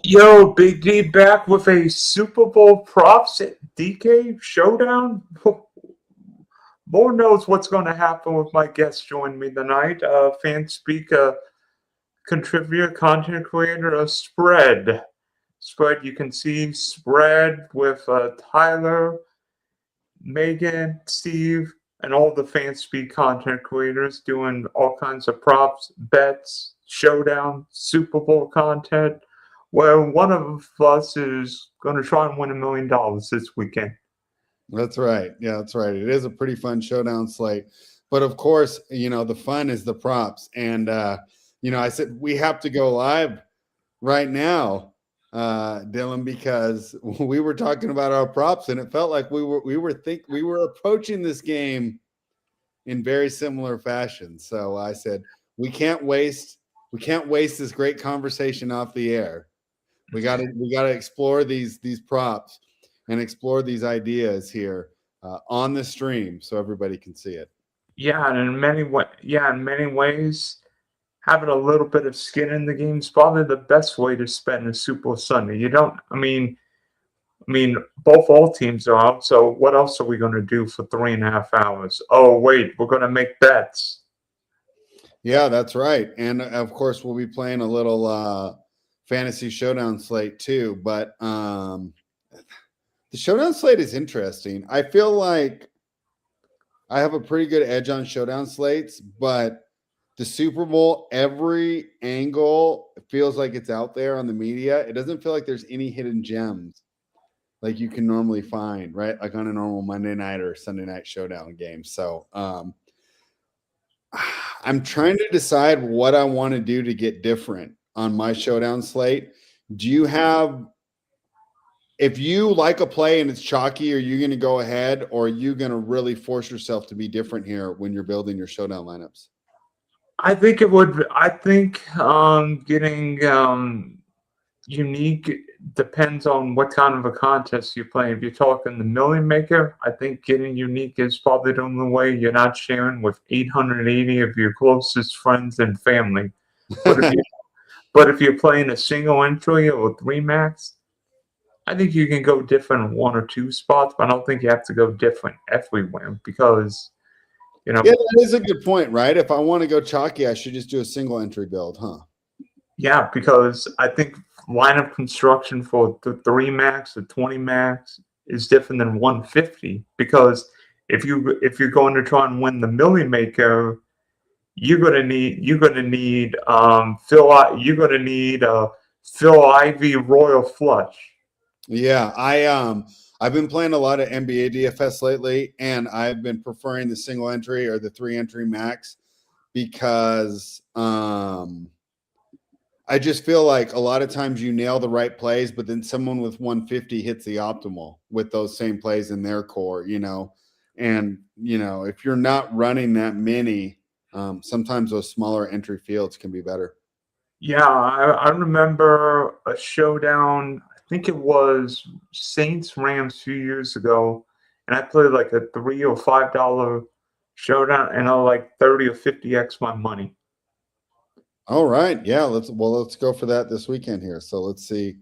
Yo, Big D back with a Super Bowl props DK showdown. Lord knows what's going to happen with my guest joining me tonight. Fanspeak contributor, content creator of Spread. Spread, you can see Spread with Tyler, Megan, Steve, and all the Fanspeak content creators doing all kinds of props, bets, showdown, Super Bowl content, where one of us is going to try and win $1 million this weekend. That's right. Yeah, that's right. It is a pretty fun showdown slate. But of course, the fun is the props. And I said we have to go live right now, Dylan, because we were talking about our props and it felt like we were approaching this game in very similar fashion. So I said we can't waste this great conversation off the air. We gotta explore these props and explore these ideas here on the stream so everybody can see it. Yeah, and in many ways, having a little bit of skin in the game is probably the best way to spend a Super Bowl Sunday. You don't. Both all teams are out. So what else are we going to do for 3.5 hours? Oh, wait, we're going to make bets. Yeah, that's right. And of course, we'll be playing a little fantasy showdown slate too. But the showdown slate is interesting. I feel like I have a pretty good edge on showdown slates, but the Super Bowl, every angle feels like it's out there on the media. It doesn't feel like there's any hidden gems like you can normally find, right? Like on a normal Monday night or Sunday night showdown game. So I'm trying to decide what I want to do to get different on my showdown slate. Do you have, if you like a play and it's chalky, are you going to go ahead or are you going to really force yourself to be different here when you're building your showdown lineups? I think it would. I think getting unique depends on what kind of a contest you're playing. If you're talking the Million Maker, I think getting unique is probably the only way you're not sharing with 880 of your closest friends and family. But if you're playing a single entry or three max, I think you can go different in one or two spots, but I don't think you have to go different everywhere because Yeah, that is a good point, right? If I want to go chalky, I should just do a single entry build, huh? Yeah, because I think lineup construction for the 3 max, the 20 max is different than 150 because if you're going to try and win the Million Maker, Phil Ivey Royal Flush. Yeah, I've been playing a lot of NBA DFS lately, and I've been preferring the single entry or the 3 entry max because I just feel like a lot of times you nail the right plays, but then someone with 150 hits the optimal with those same plays in their core, and if you're not running that many, sometimes those smaller entry fields can be better. Yeah, I remember a showdown. I think it was Saints Rams a few years ago, and I played like a $3 or $5 showdown, and I like 30 or 50x my money. All right, yeah, let's go for that this weekend here. So let's see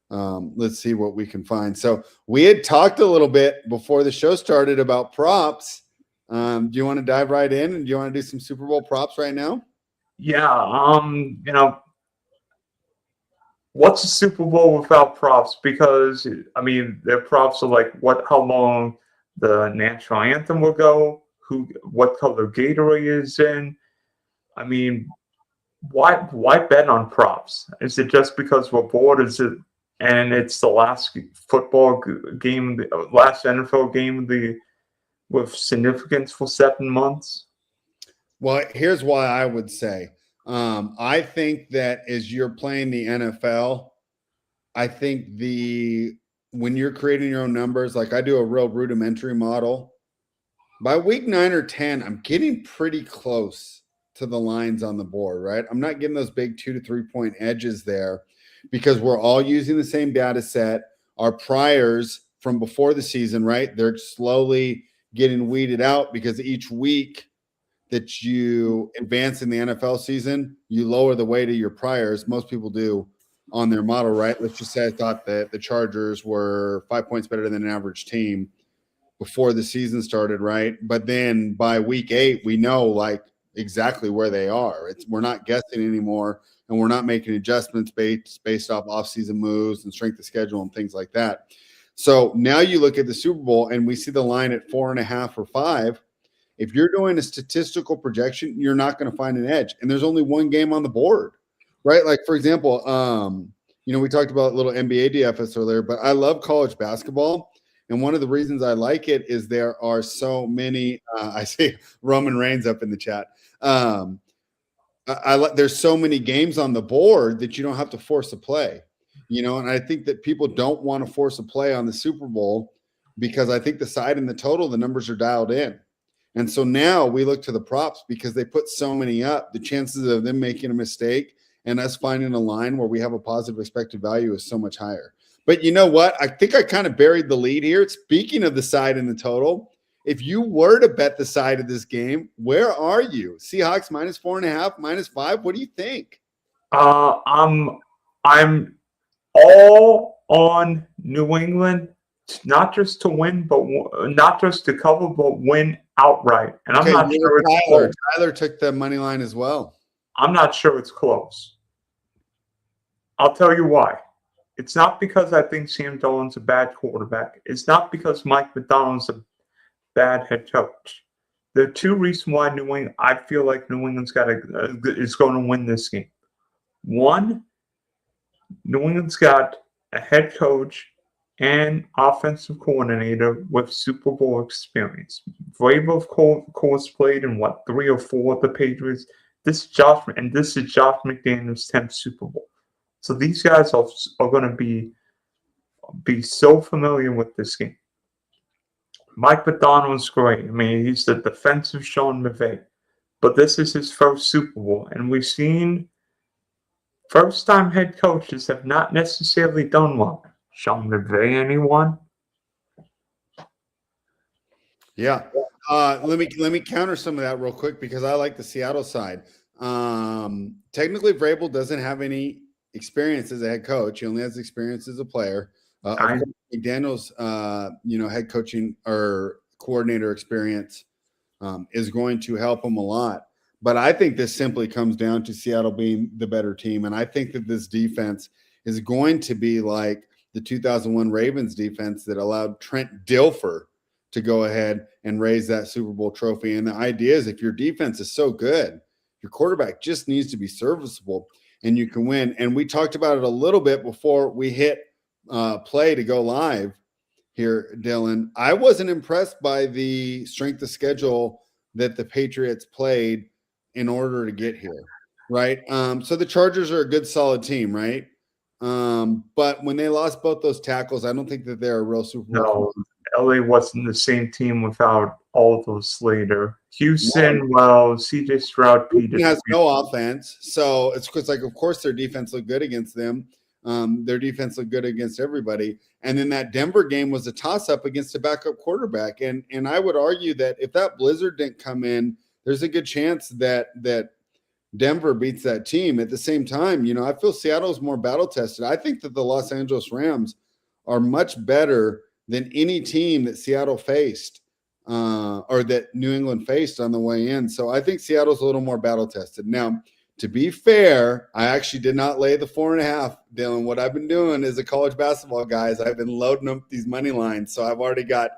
what we can find. So we had talked a little bit before the show started about props. Do you want to dive right in, and do you want to do some Super Bowl props right now? Yeah, what's a Super Bowl without props? Because their props are like how long the national anthem will go, what color Gatorade is in. I mean, why bet on props? Is it just because we're bored? And it's the last football game, the last NFL game with significance for 7 months? Well, here's why I would say. I think that as you're playing the NFL, I think when you're creating your own numbers, like I do a real rudimentary model, by week 9 or 10, I'm getting pretty close to the lines on the board, right? I'm not getting those big 2 to 3 point edges there because we're all using the same data set. Our priors from before the season, right? They're slowly getting weeded out because each week that you advance in the NFL season, you lower the weight of your priors. Most people do on their model, right? Let's just say I thought that the Chargers were 5 points better than an average team before the season started, right? But then by week 8, we know like exactly where they are. We're not guessing anymore, and we're not making adjustments based off offseason moves and strength of schedule and things like that. So now you look at the Super Bowl and we see the line at 4.5 or 5. If you're doing a statistical projection, you're not going to find an edge. And there's only one game on the board, right? Like, for example, we talked about little NBA DFS earlier, but I love college basketball. And one of the reasons I like it is there are so many, I see Roman Reigns up in the chat. There's so many games on the board that you don't have to force a play, and I think that people don't want to force a play on the Super Bowl because I think the side and the total, the numbers are dialed in. And so now we look to the props because they put so many up. The chances of them making a mistake and us finding a line where we have a positive expected value is so much higher. But you know what? I think I kind of buried the lead here. Speaking of the side and the total, if you were to bet the side of this game, where are you? Seahawks -4.5, -5. What do you think? I'm all on New England, not just to win, but not just to cover, but win outright. And I'm not sure it's close. Tyler took the money line as well. I'm not sure it's close. I'll tell you why. It's not because I think Sam Darnold's a bad quarterback. It's not because Mike Macdonald's a bad head coach. There are two reasons why I feel like New England's is going to win this game. One, New England's got a head coach and offensive coordinator with Super Bowl experience. Vrabel, of course, played in 3 or 4 of the Patriots. This is Josh McDaniels' 10th Super Bowl. So these guys are going to be so familiar with this game. Mike Macdonald's great. I mean, he's the defensive Sean McVay. But this is his first Super Bowl. And we've seen first-time head coaches have not necessarily done well. Sean McVay, anyone? Yeah. Let me counter some of that real quick because I like the Seattle side. Technically, Vrabel doesn't have any experience as a head coach. He only has experience as a player. Of course, McDaniel's, head coaching or coordinator experience is going to help him a lot. But I think this simply comes down to Seattle being the better team. And I think that this defense is going to be like the 2001 Ravens defense that allowed Trent Dilfer to go ahead and raise that Super Bowl trophy. And the idea is if your defense is so good, your quarterback just needs to be serviceable and you can win. And we talked about it a little bit before we hit play to go live here, Dylan. I wasn't impressed by the strength of schedule that the Patriots played in order to get here, right? So the Chargers are a good, solid team, right? But when they lost both those tackles, I don't think that they're a real Super Bowl. No, LA wasn't the same team without all those Slater. Houston, well, CJ Stroud, Houston has no offense, so it's like, of course, their defense looked good against them. Their defense looked good against everybody. And then that Denver game was a toss-up against a backup quarterback. And I would argue that if that blizzard didn't come in, there's a good chance that Denver beats that team. At the same time, I feel Seattle's more battle-tested. I think that the Los Angeles Rams are much better than any team that Seattle faced or that New England faced on the way in. So I think Seattle's a little more battle-tested. Now, to be fair, I actually did not lay the 4.5, Dylan. What I've been doing as a college basketball guy is I've been loading up these money lines. So I've already got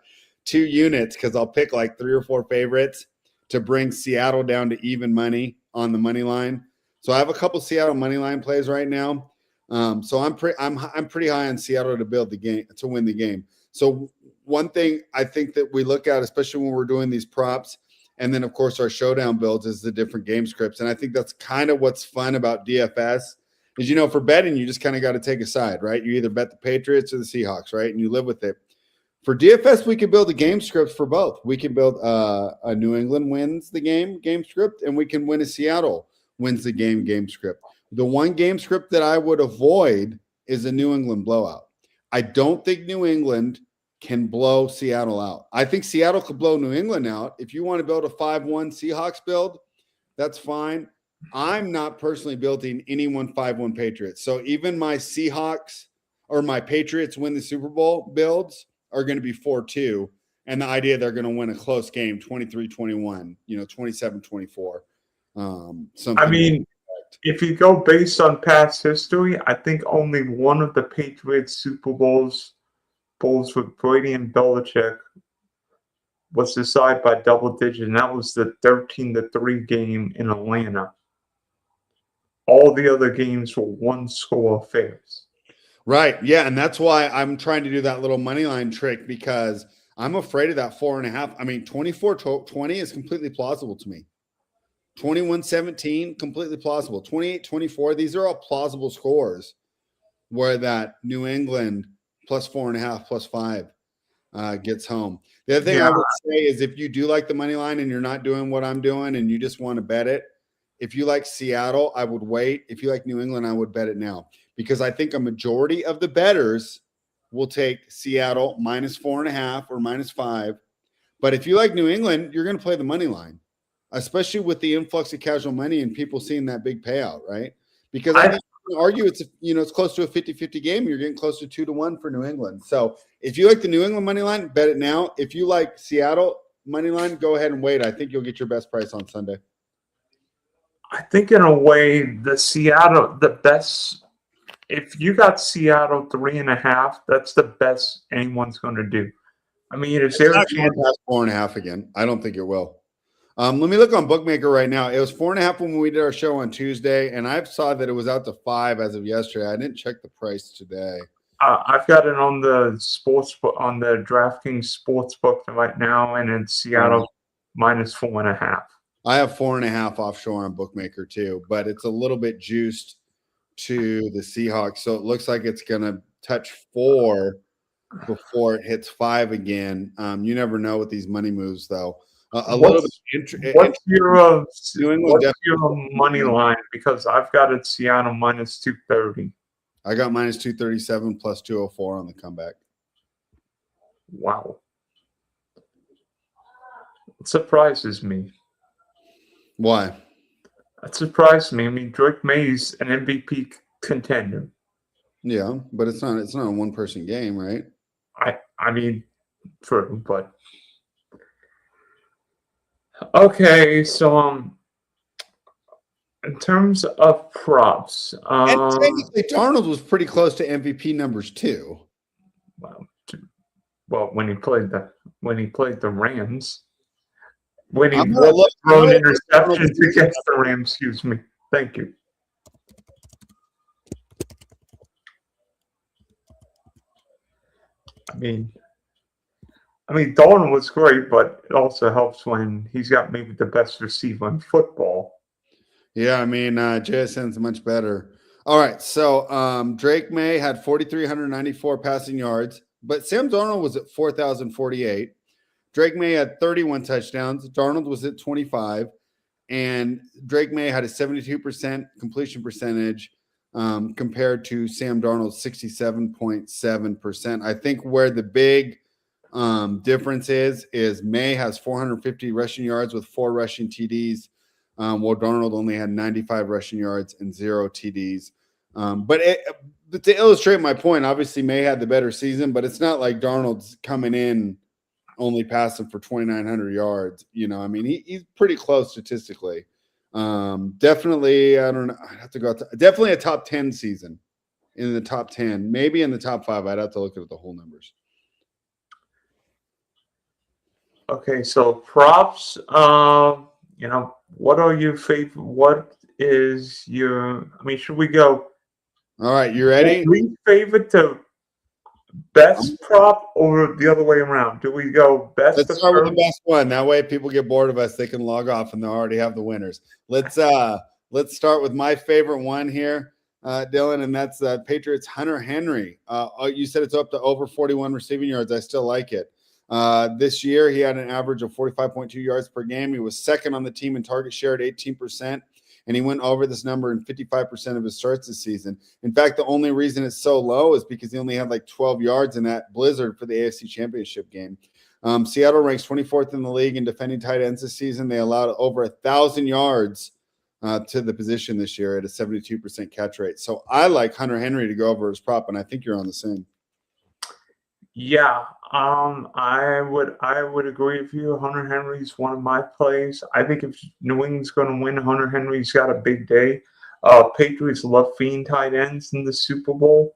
2 units because I'll pick like 3 or 4 favorites to bring Seattle down to even money on the money line. So I have a couple Seattle money line plays right now. So I'm pretty high on Seattle to build the game, to win the game. So one thing I think that we look at, especially when we're doing these props, and then, of course, our showdown builds is the different game scripts. And I think that's kind of what's fun about DFS is, for betting, you just kind of got to take a side, right? You either bet the Patriots or the Seahawks, right? And you live with it. For DFS, we can build the game scripts for both. We can build a New England wins the game script, and we can win a Seattle wins the game script. The one game script that I would avoid is a New England blowout. I don't think New England can blow Seattle out. I think Seattle could blow New England out. If you want to build a 5-1 Seahawks build, that's fine. I'm not personally building anyone 5-1 Patriots. So even my Seahawks or my Patriots win the Super Bowl builds are going to be 4-2. And the idea they're going to win a close game, 23-21, 27-24. I mean, if you go based on past history, I think only one of the Patriots Super Bowls with Brady and Belichick was decided by double digit, and that was the 13-3 game in Atlanta. All the other games were one-score affairs. Right. Yeah. And that's why I'm trying to do that little money line trick, because I'm afraid of that 4.5. I mean, 24-20 is completely plausible to me. 21-17, completely plausible. 28-24, these are all plausible scores where that New England plus 4.5, plus 5 gets home. The other thing I would say is, if you do like the money line and you're not doing what I'm doing and you just want to bet it, if you like Seattle, I would wait. If you like New England, I would bet it now, because I think a majority of the bettors will take Seattle minus 4.5 or minus 5. But if you like New England, you're going to play the money line, especially with the influx of casual money and people seeing that big payout, right? Because I think you can argue it's close to a 50-50 game. You're getting close to 2-1 for New England. So if you like the New England money line, bet it now. If you like Seattle money line, go ahead and wait. I think you'll get your best price on Sunday. I think in a way, the best, if you got Seattle 3.5, that's the best anyone's going to do. I mean, is there a chance? 4.5 again? I don't think it will. Let me look on Bookmaker right now. It was 4.5 when we did our show on Tuesday, and I saw that it was out to 5 as of yesterday. I didn't check the price today. I've got it on the sportsbook, on the DraftKings sportsbook right now, and it's Seattle minus 4.5. I have 4.5 offshore on Bookmaker too, but it's a little bit juiced to the Seahawks, so it looks like it's going to touch 4 before it hits 5 again. You never know with these money moves, though. What's your money line? Because I've got it Seattle minus 230. I got minus 237 plus 204 on the comeback. Wow. It surprises me. Why? That surprised me. I mean, Drake May's an MVP contender. Yeah, but it's not a one-person game, right? I mean, true, but okay. So, in terms of props, and technically, Darnold was pretty close to MVP numbers too. Well, when he played the Rams. When he was throwing interceptions against the Rams, excuse me. Thank you. I mean, Dalton was great, but it also helps when he's got maybe the best receiver in football. Yeah, I mean, JSN's much better. All right, so Drake May had 4,394 passing yards, but Sam Darnold was at 4,048. Drake May had 31 touchdowns. Darnold was at 25. And Drake May had a 72% completion percentage compared to Sam Darnold's 67.7%. I think where the big difference is May has 450 rushing yards with 4 rushing TDs, while Darnold only had 95 rushing yards and 0 TDs. But to illustrate my point, obviously May had the better season, but it's not like Darnold's coming in only passing for 2,900 yards. I mean, he's pretty close statistically. Definitely, I don't know. I'd have to go definitely a top 10 season, in the top 10, maybe in the top 5. I'd have to look at the whole numbers. Okay, so props. What are your favorite? What is your? I mean, should we go? All right, you ready? Least favorite to best prop, or the other way around? Do we go best? Let's start with the best one. That way, people get bored of us. They can log off, and they already have the winners. Let's start with my favorite one here, Dylan, and that's Patriots Hunter Henry. You said it's up to over 41 receiving yards. I still like it. This year, he had an average of 45.2 yards per game. He was second on the team in target share at 18%. And he went over this number in 55% of his starts this season. In fact, the only reason it's so low is because he only had like 12 yards in that blizzard for the AFC Championship game. Seattle ranks 24th in the league in defending tight ends this season. They allowed over 1,000 yards to the position this year at a 72% catch rate. So I like Hunter Henry to go over his prop, and I think you're on the same. Yeah, I would agree with you. Hunter Henry's one of my plays. I think if New England's going to win, Hunter Henry's got a big day. Patriots love feeding tight ends in the Super Bowl.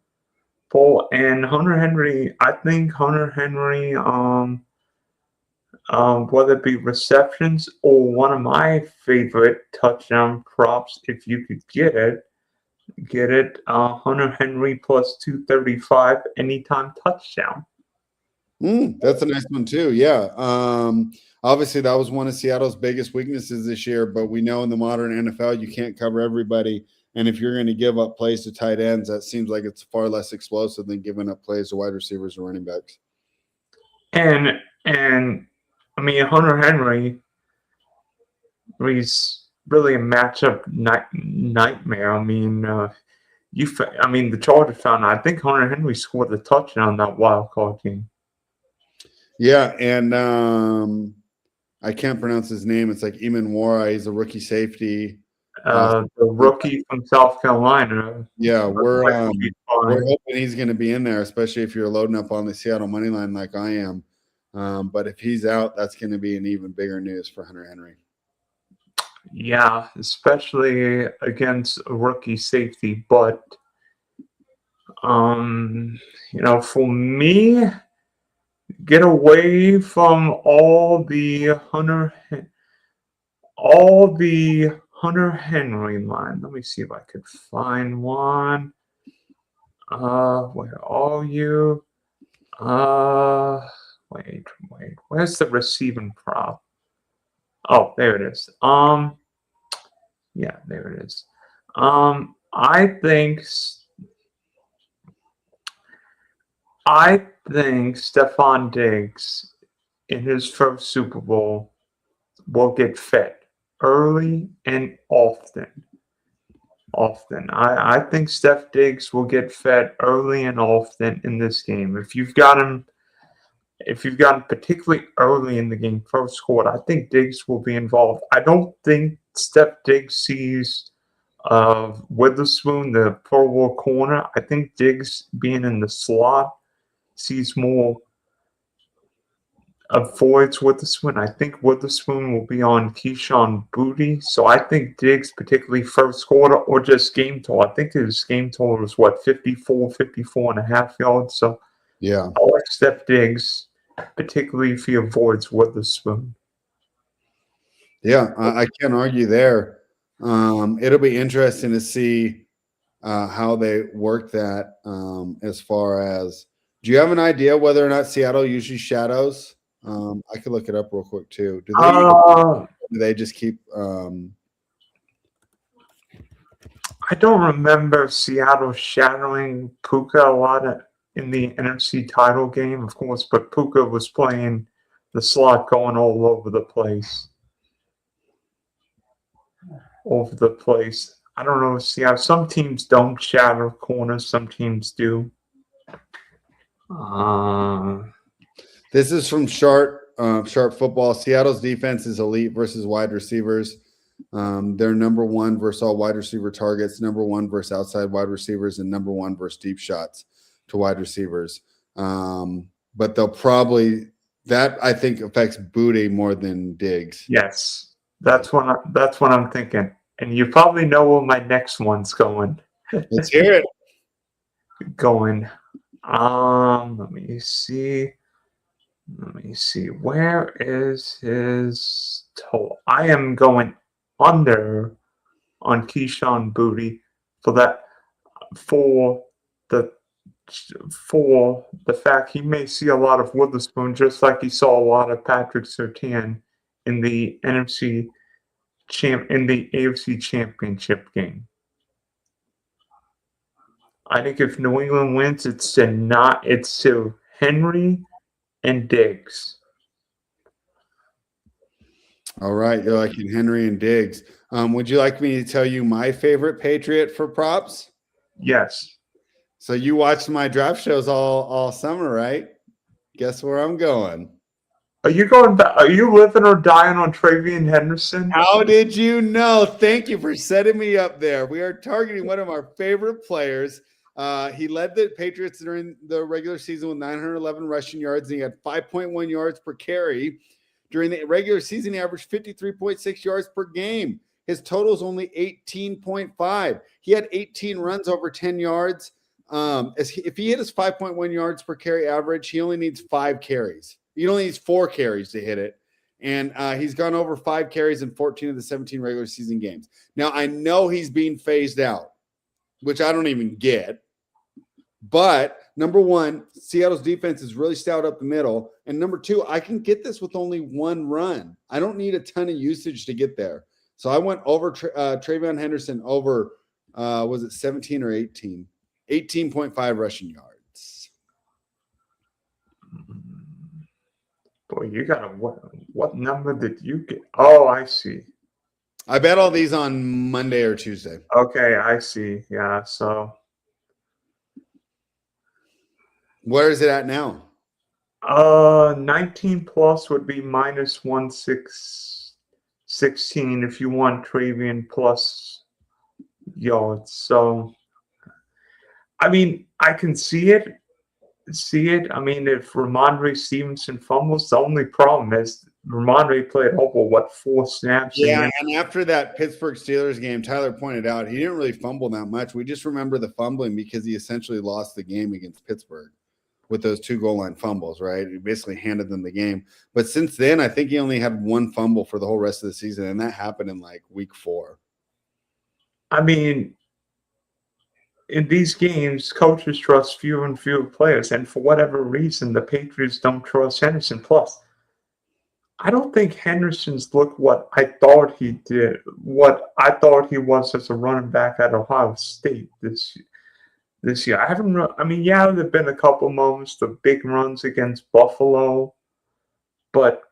And Hunter Henry, I think Hunter Henry, whether it be receptions or one of my favorite touchdown props, if you could get it. Hunter Henry plus 235 anytime touchdown. That's a nice one too. Yeah. Obviously, that was one of Seattle's biggest weaknesses this year, but we know in the modern NFL, you can't cover everybody. And if you're going to give up plays to tight ends, that seems like it's far less explosive than giving up plays to wide receivers or running backs. And I mean, Hunter Henry, he's really a matchup nightmare. I mean, the Chargers found. I think Hunter Henry scored a touchdown that wild card game. Yeah, and I can't pronounce his name. It's like Eamon Wara. He's a rookie safety. The rookie from South Carolina. Yeah, we're hoping he's going to be in there, especially if you're loading up on the Seattle money line like I am. But if he's out, that's going to be an even bigger news for Hunter Henry. Yeah, especially against a rookie safety. But, for me, get away from all the Hunter Henry line. Let me see if I could find one. Where are you? Wait. Where's the receiving prop? Oh, there it is. Yeah, there it is. I think Stephon Diggs in his first Super Bowl will get fed early and often. I think Steph Diggs will get fed early and often in this game. If you've got him particularly early in the game, first quarter, I think Diggs will be involved. I don't think Steph Diggs sees Witherspoon, the Pro Bowl corner. I think Diggs being in the slot sees more, avoids Witherspoon. I think Witherspoon will be on Keyshawn Booty. So I think Diggs, particularly first quarter or just game total. I think his game total was 54 and a half yards. So yeah, I like Steph Diggs, particularly if he avoids Witherspoon. Yeah, I can't argue there. It'll be interesting to see how they work that as far as, do you have an idea whether or not Seattle usually shadows? I could look it up real quick too. Do they just keep I don't remember Seattle shadowing Puka a lot in the NFC title game, of course, but Puka was playing the slot going all over the place. I don't know. Seattle. Some teams don't shadow corners. Some teams do. This is from Sharp Football. Seattle's defense is elite versus wide receivers. They're number one versus all wide receiver targets, number one versus outside wide receivers, and number one versus deep shots to wide receivers. But they'll probably, that I think affects Booty more than Diggs. Yes, that's what I'm thinking. And you probably know where my next one's going. Let's hear it. Let me see. Where is his total? I am going under on Keyshawn Booty for the fact he may see a lot of Witherspoon, just like he saw a lot of Patrick Surtain in the AFC Championship game. I think if New England wins, it's to Henry and Diggs. All right, you're liking Henry and Diggs. Would you like me to tell you my favorite Patriot for props? Yes. So you watched my draft shows all summer, right? Guess where I'm going? Are you going back? Are you living or dying on Travian Henderson? How did you know? Thank you for setting me up there. We are targeting one of our favorite players. He led the Patriots during the regular season with 911 rushing yards, and he had 5.1 yards per carry. During the regular season, he averaged 53.6 yards per game. His total is only 18.5. He had 18 runs over 10 yards. If he hit his 5.1 yards per carry average, he only needs 5 carries. He only needs 4 carries to hit it. And he's gone over 5 carries in 14 of the 17 regular season games. Now, I know he's being phased out, which I don't even get. But number one, Seattle's defense is really stout up the middle. And number two, I can get this with only 1 run. I don't need a ton of usage to get there. So I went over Travion Henderson over, was it 17 or 18? 18.5 rushing yards. Boy, you got a what number did you get? Oh, I see. I bet all these on Monday or Tuesday. Okay, I see. Yeah, so where is it at now? 19 plus would be minus 116 if you want Travian plus yards. So I mean, I can see it. I mean, if Ramondre Stevenson fumbles, the only problem is Ramondre played over 4 snaps. Yeah, and after that Pittsburgh Steelers game, Tyler pointed out he didn't really fumble that much. We just remember the fumbling because he essentially lost the game against Pittsburgh with those 2 goal line fumbles, right? He basically handed them the game. But since then, I think he only had 1 fumble for the whole rest of the season, and that happened in like week 4. I mean, in these games, coaches trust fewer and fewer players, and for whatever reason, the Patriots don't trust Henderson. Plus, I don't think Henderson's looked what I thought he did, what I thought he was as a running back at Ohio State this year. I mean, yeah, there have been a couple moments, the big runs against Buffalo, but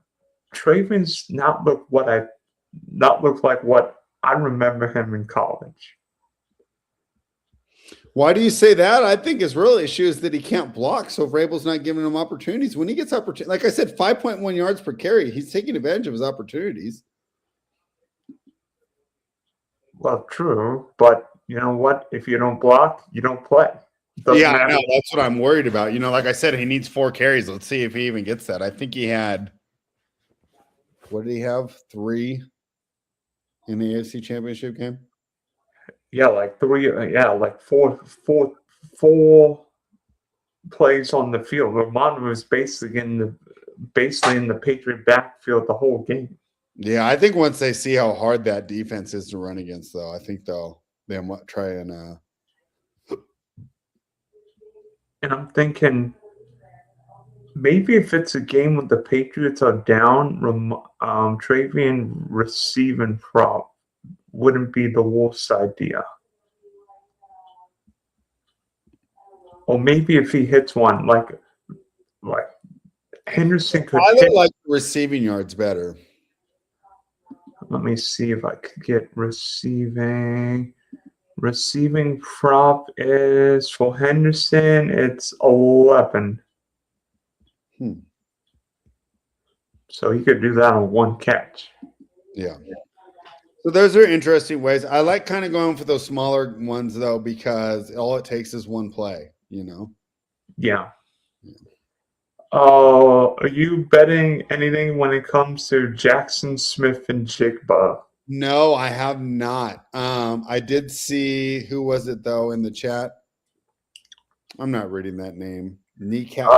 Traven's not looked like what I remember him in college. Why do you say that? I think his real issue is that he can't block, so Vrabel's not giving him opportunities. When he gets opportunities, like I said, 5.1 yards per carry, he's taking advantage of his opportunities. Well, true, but you know what? If you don't block, you don't play. Yeah, I know. That's what I'm worried about. You know, like I said, he needs 4 carries. Let's see if he even gets that. I think he had, what did he have? 3 in the AFC Championship game? Yeah, like 3. Yeah, like four plays on the field. Ramondre was basically in the Patriot backfield the whole game. Yeah, I think once they see how hard that defense is to run against, though, I think they'll try and. And I'm thinking maybe if it's a game when the Patriots are down, Travian receiving prop wouldn't be the worst idea. Or maybe if he hits one, like Henderson could I would like receiving yards better. Let me see if I could get receiving. Receiving prop is for Henderson, it's 11. So he could do that on 1 catch. Yeah. So those are interesting ways. I like kind of going for those smaller ones, though, because all it takes is 1 play, you know? Yeah. Are you betting anything when it comes to Jackson Smith and Jigba? No, I have not. I did see, who was it, though, in the chat? I'm not reading that name. Kneecap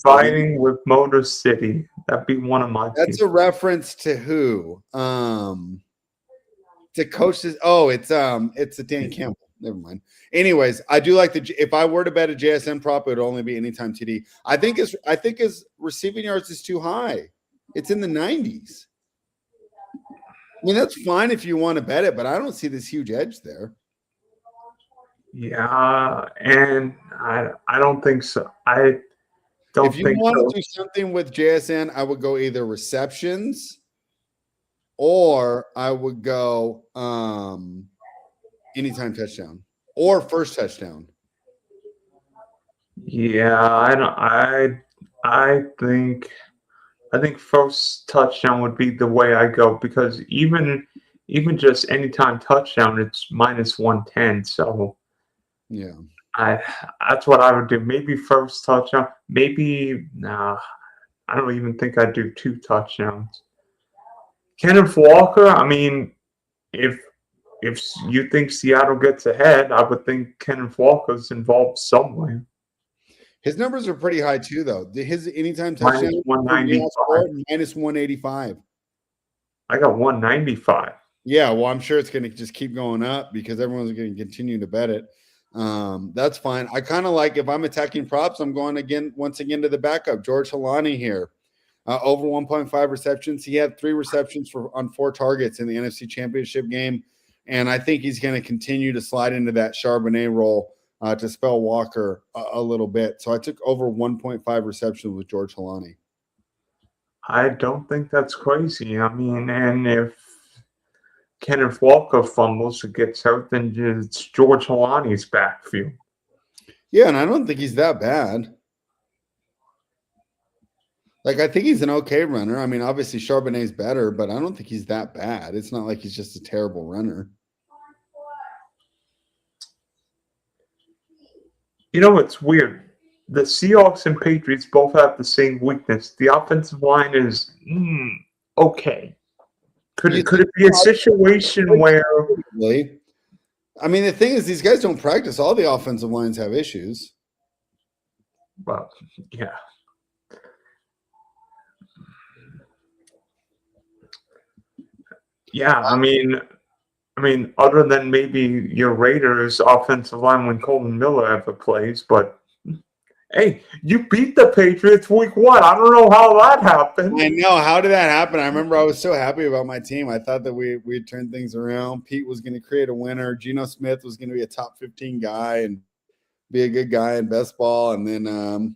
biting with Motor City. That'd be one of my That's people. a reference to who? To coach this. Oh, it's a Dan Campbell. Never mind. Anyways, I do like if I were to bet a JSN prop, it would only be anytime TD. I think his receiving yards is too high. It's in the 90s. I mean, that's fine if you want to bet it, but I don't see this huge edge there. Yeah, and I don't think so. I don't think so. If you want to do something with JSN, I would go either receptions or I would go anytime touchdown or first touchdown. Yeah, I think I think first touchdown would be the way I go because even just anytime touchdown, it's minus 110. So Yeah. I that's what I would do. Maybe first touchdown. Maybe nah. I don't even think I'd do 2 touchdowns. Kenneth Walker. I mean, if you think Seattle gets ahead, I would think Kenneth Walker's involved somewhere. His numbers are pretty high too, though. His anytime touchdown Minus 195. minus 185. I got 195. Yeah, well, I'm sure it's going to just keep going up because everyone's going to continue to bet it. That's fine. I kind of like if I'm attacking props, I'm going once again to the backup, George Halani here. Over 1.5 receptions. He had 3 receptions on 4 targets in the NFC Championship game. And I think he's going to continue to slide into that Charbonnet role to spell Walker a little bit. So I took over 1.5 receptions with George Halani. I don't think that's crazy. I mean, and if Kenneth Walker fumbles or gets hurt, then it's George Halani's backfield. Yeah, and I don't think he's that bad. Like, I think he's an okay runner. I mean, obviously Charbonnet's better, but I don't think he's that bad. It's not like he's just a terrible runner. You know what's weird? The Seahawks and Patriots both have the same weakness. The offensive line is okay. Could it be a situation where? I mean, the thing is, these guys don't practice. All the offensive lines have issues. Well, yeah. Yeah, I mean, other than maybe your Raiders offensive line when Colton Miller ever plays, but hey, you beat the Patriots week 1. I don't know how that happened. I know. How did that happen? I remember I was so happy about my team. I thought that we'd turn things around. Pete was going to create a winner. Geno Smith was going to be a top 15 guy and be a good guy in best ball. And then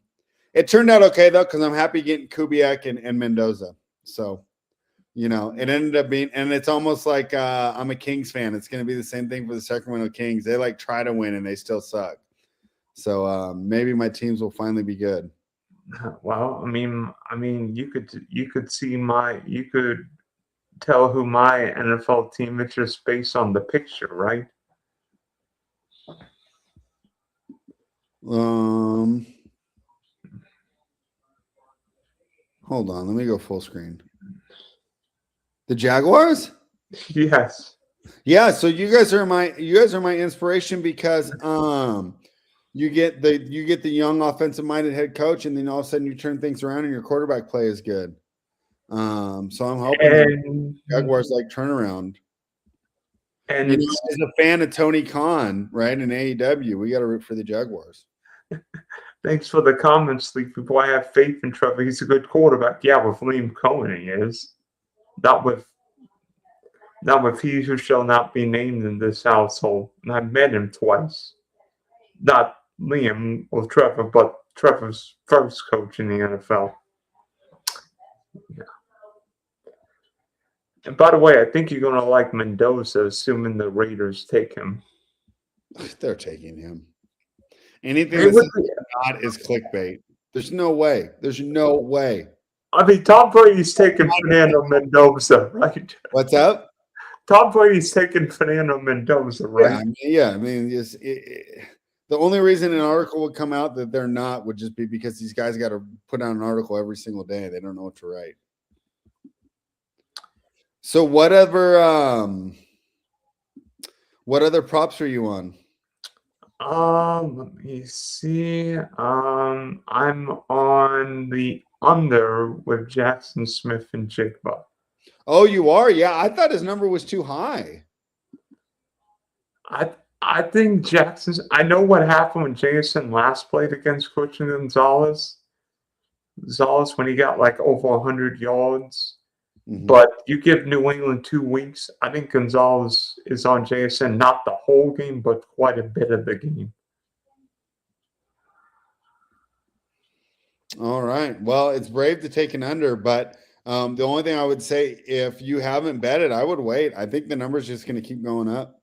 it turned out okay, though, because I'm happy getting Kubiak and Mendoza. So, it ended up being – and it's almost like I'm a Kings fan. It's going to be the same thing for the Sacramento Kings. They, try to win, and they still suck. So maybe my teams will finally be good. Well, I mean, you could tell who my NFL team is just based on the picture, right? Hold on, let me go full screen. The Jaguars? Yes. Yeah, so you guys are my inspiration because you get the young offensive minded head coach, and then all of a sudden you turn things around and your quarterback play is good. So I'm hoping the Jaguars turnaround. And as a fan of Tony Khan, right, in AEW, we got to root for the Jaguars. Thanks for the comments, Sleepy Boy. I have faith in Trevor. He's a good quarterback. Yeah, with Liam Cohen, he is. Not with he who shall not be named in this household. And I've met him twice. Not Liam or Trevor, but Trevor's first coach in the NFL. Yeah. And by the way, I think you're going to like Mendoza, assuming the Raiders take him. They're taking him. Anything that's not is clickbait. There's no way. There's no way. I mean, Tom Brady's taking Fernando Mendoza, right? What's up? Tom Brady's taking Fernando Mendoza, right? I mean, the only reason an article would come out that they're not would just be because these guys got to put out an article every single day. They don't know what to write. So what other props are you on? Let me see. I'm on the under with Jackson Smith and Jigba. Oh, you are? Yeah, I thought his number was too high. I think Jackson's. I know what happened when Jason last played against Christian Gonzalez. When he got over 100 yards. Mm-hmm. But you give New England 2 weeks. I think Gonzalez is on JSN, not the whole game, but quite a bit of the game. All right. Well, it's brave to take an under, but the only thing I would say, if you haven't betted, I would wait. I think the number's just going to keep going up.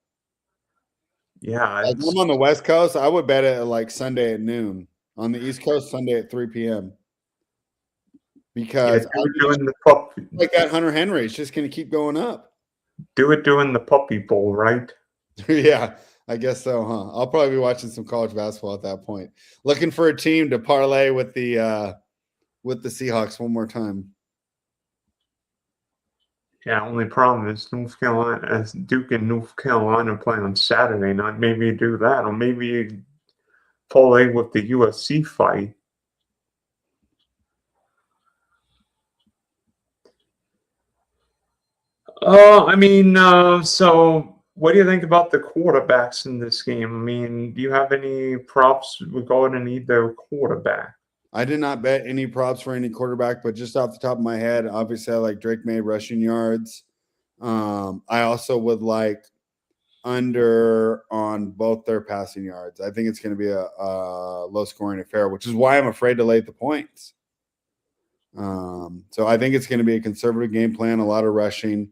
Yeah. I'm on the West Coast. I would bet it Sunday at noon. On the East Coast, Sunday at 3 p.m. Yeah, because do it during the puppy. like that Hunter Henry, it's just going to keep going up. Do it during the Puppy Bowl, right? Yeah, I guess so, huh? I'll probably be watching some college basketball at that point. Looking for a team to parlay with the Seahawks one more time. Yeah, only problem is North Carolina, as Duke and North Carolina play on Saturday night. Maybe you do that, or maybe you parlay with the USC fight. So what do you think about the quarterbacks in this game? I mean, do you have any props regarding either quarterback? I did not bet any props for any quarterback, but just off the top of my head, obviously I like Drake May rushing yards. I also would like under on both their passing yards. I think it's going to be a low scoring affair, which is why I'm afraid to lay the points. So I think it's going to be a conservative game plan, a lot of rushing.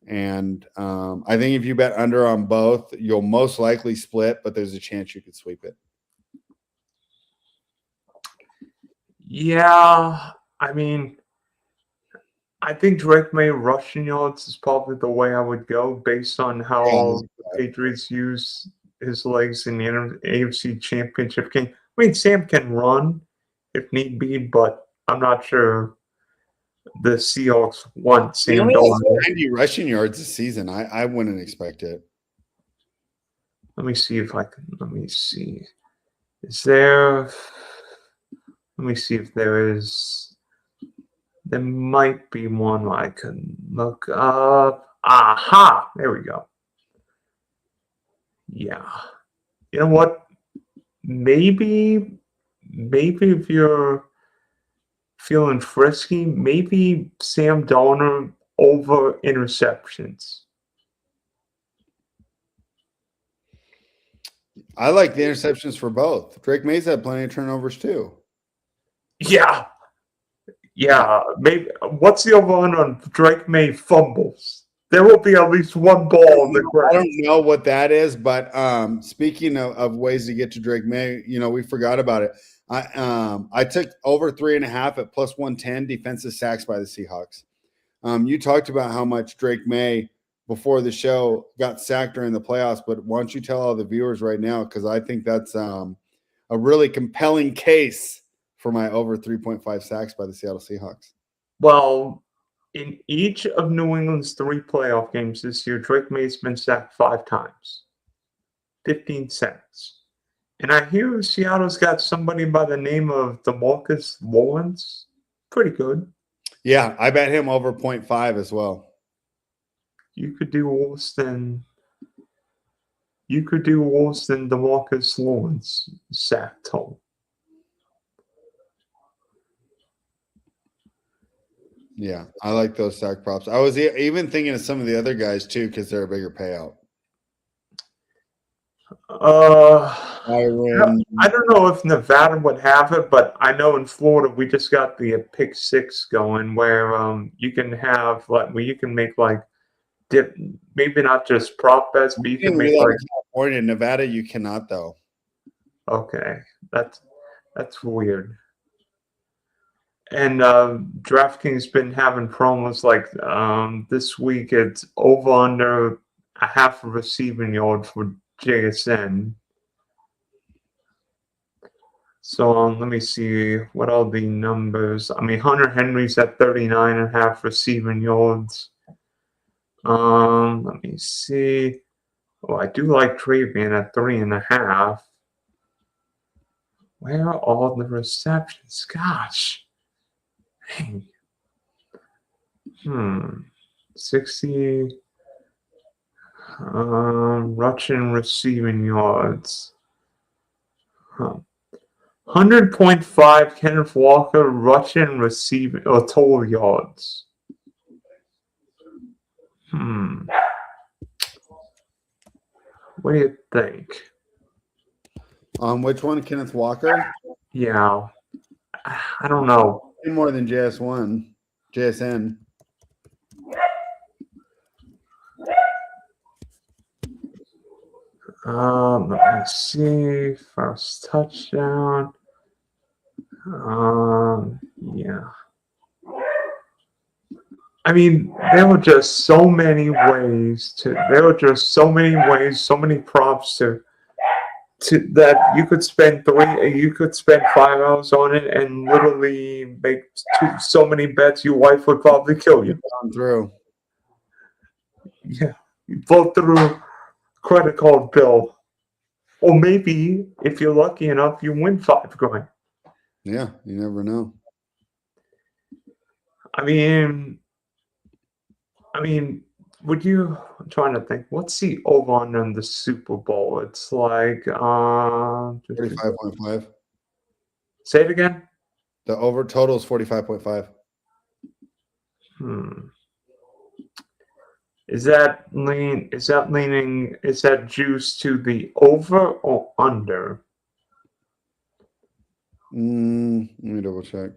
And I think if you bet under on both, you'll most likely split, but there's a chance you could sweep it. Yeah, I mean, I think Drake May rushing yards is probably the way I would go based on how the Patriots use his legs in the AFC Championship game. I mean, Sam can run if need be, but I'm not sure the Seahawks want He Sam only has Darnold. 90 rushing yards this season. I wouldn't expect it. Let me see if I can. Let me see. Is there? Let me see if there is. There might be one I can look up. Aha! There we go. Yeah. You know what? Maybe if you're feeling frisky, maybe Sam Darnold over interceptions. I like the interceptions for both. Drake May's had plenty of turnovers too. Yeah. Yeah. Maybe. What's the over on Drake May fumbles? There will be at least one ball in the ground. I don't know what that is, but speaking of ways to get to Drake May, we forgot about it. I took over 3.5 at plus 110 defensive sacks by the Seahawks. You talked about how much Drake May before the show got sacked during the playoffs, but why don't you tell all the viewers right now, because I think that's a really compelling case for my over 3.5 sacks by the Seattle Seahawks. Well, in each of New England's 3 playoff games this year, Drake May's been sacked 5 times. 15 sacks. And I hear Seattle's got somebody by the name of DeMarcus Lawrence. Pretty good. Yeah, I bet him over 0.5 as well. You could do worse than DeMarcus Lawrence sack total. Yeah, I like those sack props. I was even thinking of some of the other guys too, because they're a bigger payout. I don't know if Nevada would have it, but I know in Florida we just got the pick 6 going, where you can have where you can make maybe not just prop bets, but you can make California, Nevada, you cannot though. Okay, that's weird. And DraftKings been having promos this week. It's over under a half a receiving yard for JSN. So let me see what are the numbers. I mean, Hunter Henry's at 39.5 receiving yards. Let me see. Oh, I do like Travian at 3.5. Where are all the receptions? Gosh. Dang. 60 rushing receiving yards. 100.5 Kenneth Walker rushing receiving or total yards. What do you think? Which one, Kenneth Walker? Yeah. I don't know. More than JSN. Let me see. First touchdown. Yeah. I mean, there were just so many ways to. There were just so many ways, so many props to that you could spend you could spend 5 hours on it and literally make so many bets. Your wife would probably kill you. Gone through. Yeah, you blow through credit card bill, or maybe if you're lucky enough, you win 5 grand. Yeah, you never know. I mean, I mean, would you? I'm trying to think. What's the over on the Super Bowl? It's like 45.5. say it again. The over total is 45.5. Hmm. Is that lean? Is that leaning? Is that juice to the over or under? Let me double check.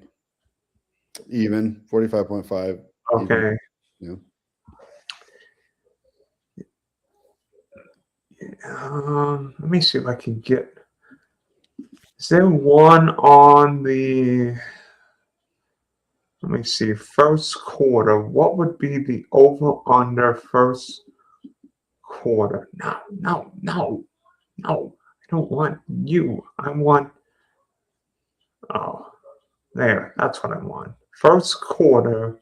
Even 45.5. Okay. Even. Yeah. Let me see if I can get. Is there one on the? Let me see. First quarter. What would be the over under first quarter? No, no, no, no. I don't want you. I want. Oh, there. That's what I want. First quarter.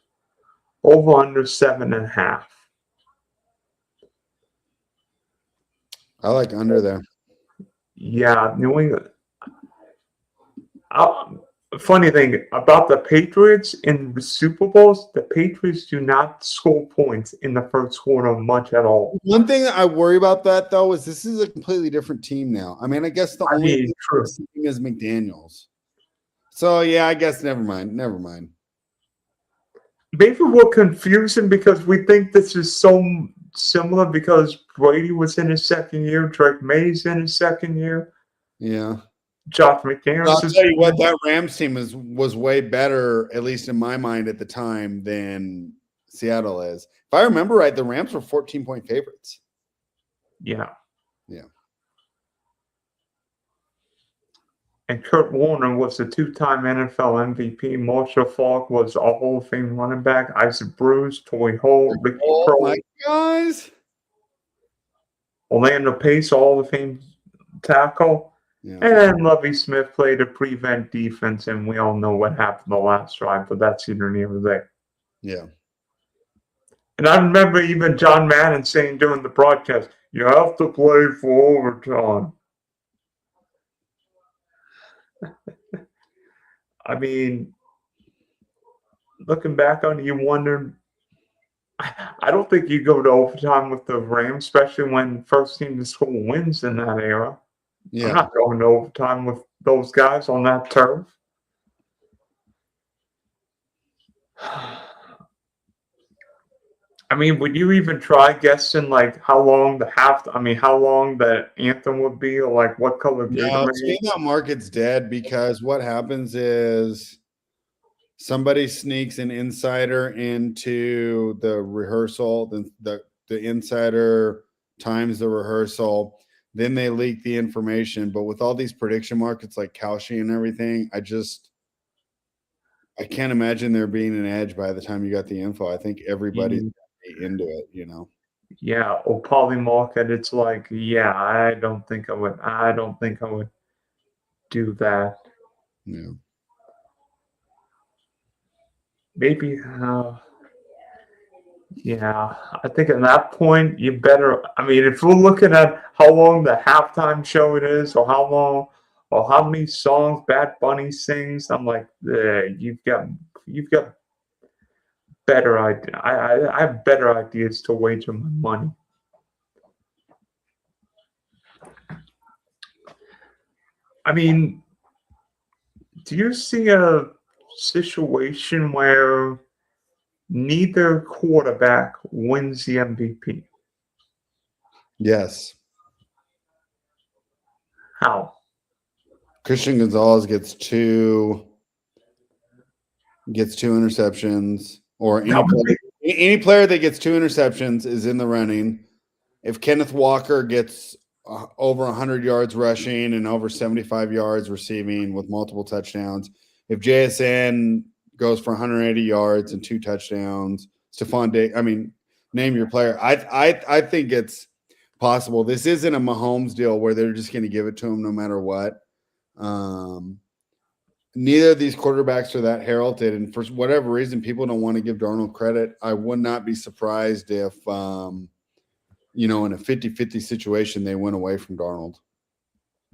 Over under 7.5. I like under there. Yeah, New England. Uh, Funny thing about the Patriots in the Super Bowls, the Patriots do not score points in the first quarter much at all. One thing that I worry about that though is this is a completely different team now. I mean, I guess the only True. team is McDaniels. So yeah, I guess never mind. Never mind. Maybe we're confusing because we think this is so similar because Brady was in his second year, Drake May's in his second year, Yeah. Josh McDaniels. I'll tell you what, that Rams team was way better, at least in my mind at the time, than Seattle is. If I remember right, the Rams were 14-point favorites. Yeah. Yeah. And Kurt Warner was a two-time NFL MVP. Marshall Faulk was a Hall of Fame running back. Isaac Bruce, Torrey Holt, Ricky Oh my guys. Orlando Pace, Hall of Fame tackle. Yeah. And Lovie Smith played a prevent defense, and we all know what happened the last drive, but that's either near or there. Yeah. And I remember even John Madden saying during the broadcast, you have to play for overtime. I mean, looking back on it, you wonder. I don't think you go to overtime with the Rams, especially when first team to score wins in that era. Yeah. I'm not going to overtime with those guys on that turf. I mean, would you even try guessing like how long the anthem would be, or like what color No, Gatorade? to me, that market's dead because what happens is somebody sneaks an insider into the rehearsal, the insider times the rehearsal, then they leak the information. But with all these prediction markets like Kalshi and everything, I can't imagine there being an edge by the time you got the info. I think everybody's into it, you know. Yeah, or poly market. It's like, yeah, I don't think I would do that. Yeah. Maybe, yeah. I think at that point you better. I mean, if we're looking at how long the halftime show it is, or how long, or how many songs Bad Bunny sings, I'm like, you've got better idea. I have better ideas to wager my money. I mean, do you see a situation where neither quarterback wins the MVP? Yes. How? Christian Gonzalez gets two interceptions, or any player that gets 2 interceptions is in the running. If Kenneth Walker gets over 100 yards rushing and over 75 yards receiving with multiple touchdowns, if JSN goes for 180 yards and 2 touchdowns, Stephon Diggs. I mean, name your player. I think it's possible. This isn't a Mahomes deal where they're just going to give it to him no matter what. Neither of these quarterbacks are that heralded, and for whatever reason, people don't want to give Darnold credit. I would not be surprised if, in a 50-50 situation, they went away from Darnold.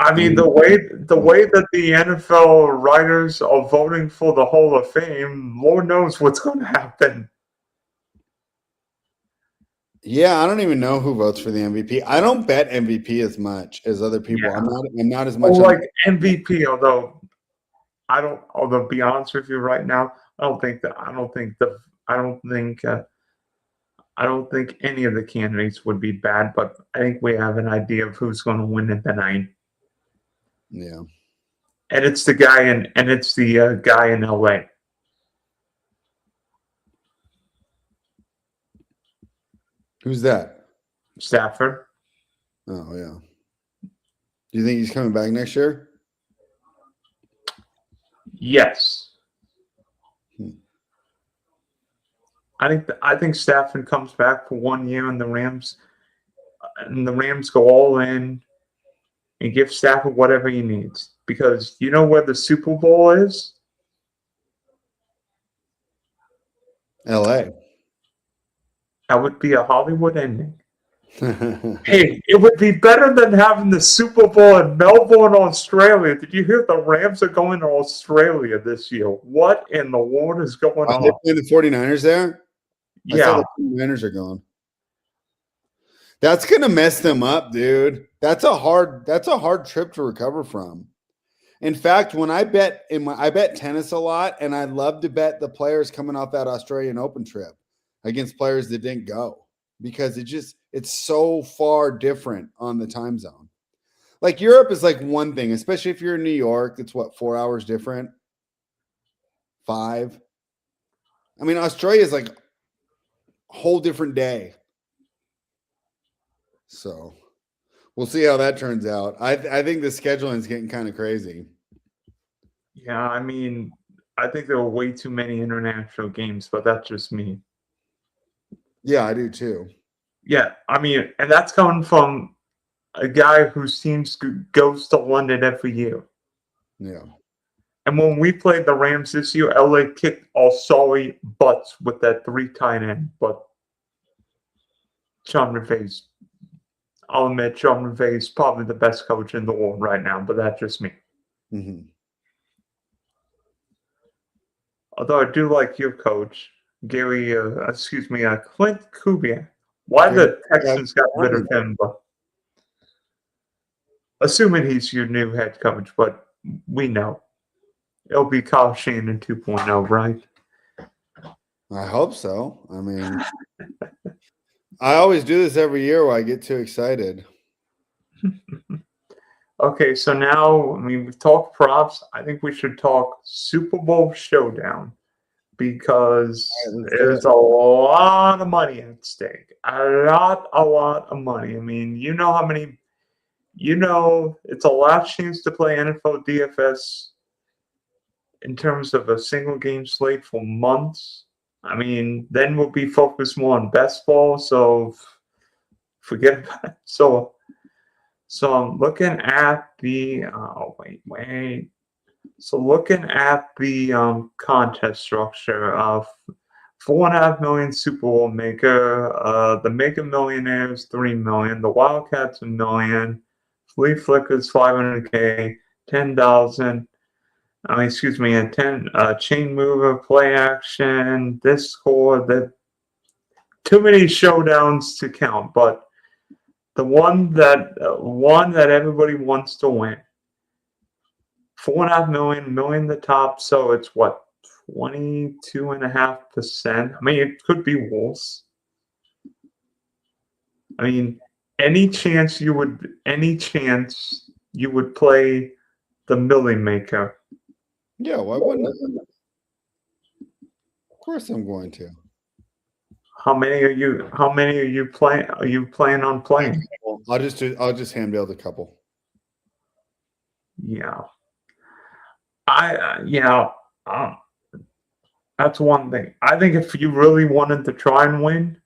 I mean, the way that the NFL writers are voting for the Hall of Fame, Lord knows what's going to happen. Yeah, I don't even know who votes for the MVP. I don't bet MVP as much as other people. Yeah. I'm not as much like MVP, although to be honest with you right now, I don't think any of the candidates would be bad, but I think we have an idea of who's going to win it tonight. Yeah. And it's the guy in LA. Who's that? Stafford. Oh, yeah. Do you think he's coming back next year? Yes. I think Stafford comes back for 1 year, and the Rams go all in and give Stafford whatever he needs, because you know where the Super Bowl is? LA. That would be a Hollywood ending. Hey, it would be better than having the Super Bowl in Melbourne, Australia. Did you hear the Rams are going to Australia this year? What in the world is going on? They're playing the 49ers there? Yeah. I saw the 49ers are going. That's going to mess them up, dude. That's a hard trip to recover from. In fact, when I bet tennis a lot, and I love to bet the players coming off that Australian Open trip against players that didn't go, because it's so far different on the time zone. Like Europe is like one thing, especially if you're in New York, it's 4 hours different? 5. I mean, Australia is like a whole different day. So we'll see how that turns out. I think the scheduling is getting kind of crazy. Yeah, I mean, I think there were way too many international games, but that's just me. Yeah, I do too. Yeah, I mean, and that's coming from a guy whose team goes to London every year. Yeah. And when we played the Rams this year, LA kicked all sorry butts with that 3 tight end. But Sean McVay's, I'll admit, Sean McVay is probably the best coach in the world right now, but that's just me. Mm-hmm. Although I do like your coach, Clint Kubiak. Why the Texans got rid of him? But assuming he's your new head coach, but we know it'll be Kyle Shanahan 2.0, right? I hope so. I mean, I always do this every year where I get too excited. Okay, so now, I mean, we've talked props. I think we should talk Super Bowl showdown, because there's a lot of money at stake. A lot of money. I mean, it's a last chance to play NFL DFS in terms of a single game slate for months. I mean, then we'll be focused more on best ball, so forget about it. So I'm looking at the So looking at the contest structure of $4.5 million Super Bowl maker, the Mega Millionaires $3 million, the Wildcats $1 million, Flea Flickers $500K, 10,000. And 10 chain mover, play action, Discord. Too many showdowns to count, but the one that everybody wants to win. $4.5 million the top, so it's 22.5%. I mean, it could be worse. I mean, any chance you would play the Millie Maker? Yeah, why wouldn't I? Of course I'm going to. How many are you playing? Are you planning on playing? I'll just hand build a couple. Yeah. That's one thing. I think if you really wanted to try and win,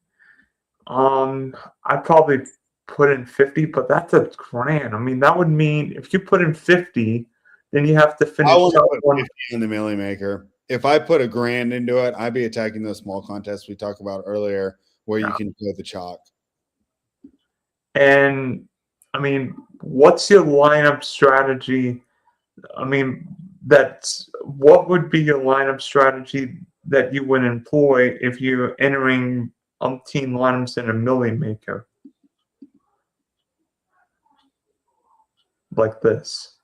I'd probably put in 50, but that's a grand. I mean, that would mean if you put in 50, then you have to I finish want top to put one. 50 in the Millie Maker. If I put a grand into it, I'd be attacking those small contests we talked about earlier where you can play the chalk. And I mean, what's your lineup strategy? I mean, what would be your lineup strategy that you would employ if you're entering umpteen lineups in a Millie Maker like this?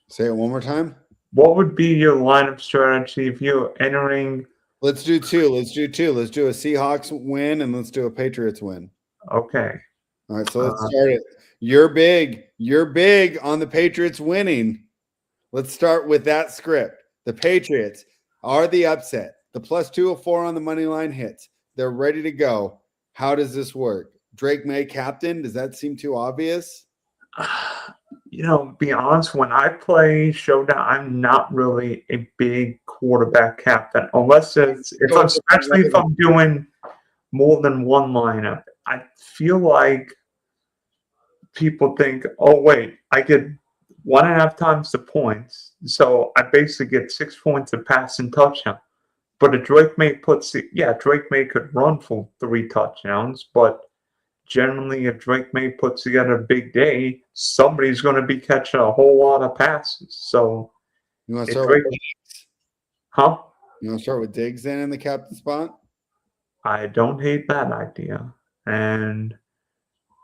Say it one more time. What would be your lineup strategy if you're entering? Let's do two. Let's do a Seahawks win and let's do a Patriots win. Okay. All right, so let's start it. You're big. You're big on the Patriots winning. Let's start with that script. The Patriots are the upset. The plus 204 on the money line hits. They're ready to go. How does this work? Drake May captain? Does that seem too obvious? Be honest, when I play Showdown, I'm not really a big quarterback captain, unless especially if I'm doing more than one lineup. I feel like people think, oh, wait, I get 1.5 times the points. So I basically get 6 points a pass and touchdown. But if Drake May Drake May could run for 3 touchdowns, but generally, if Drake May puts together a big day, somebody's going to be catching a whole lot of passes. So, you want to start with Diggs? Huh? You want to start with Diggs then in the captain spot? I don't hate that idea, and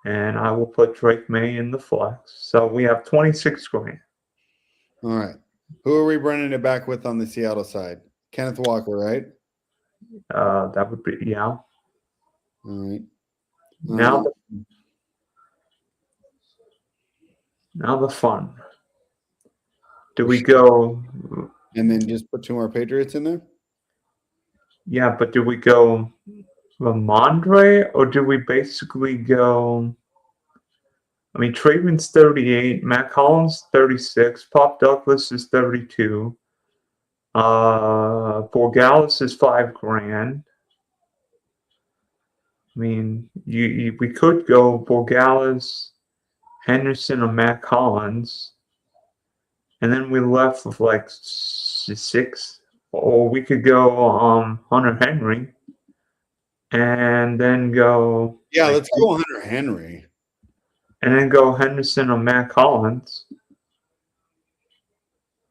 I will put Drake May in the flex. So we have 26 grand. All right. Who are we running it back with on the Seattle side? Kenneth Walker, right? That would be All right. Now the fun. Do we go and then just put 2 more Patriots in there? Yeah, but do we go Ramondre or do we basically go? I mean, Traven's 38, Matt Collins 36, Pop Douglas is 32, Borgalis is 5 grand. I mean, we could go Borgalis, Henderson, or Matt Collins, and then we're left with like 6. Or we could go Hunter Henry, and then go. Yeah, let's go Hunter Henry, and then go Henderson or Matt Collins,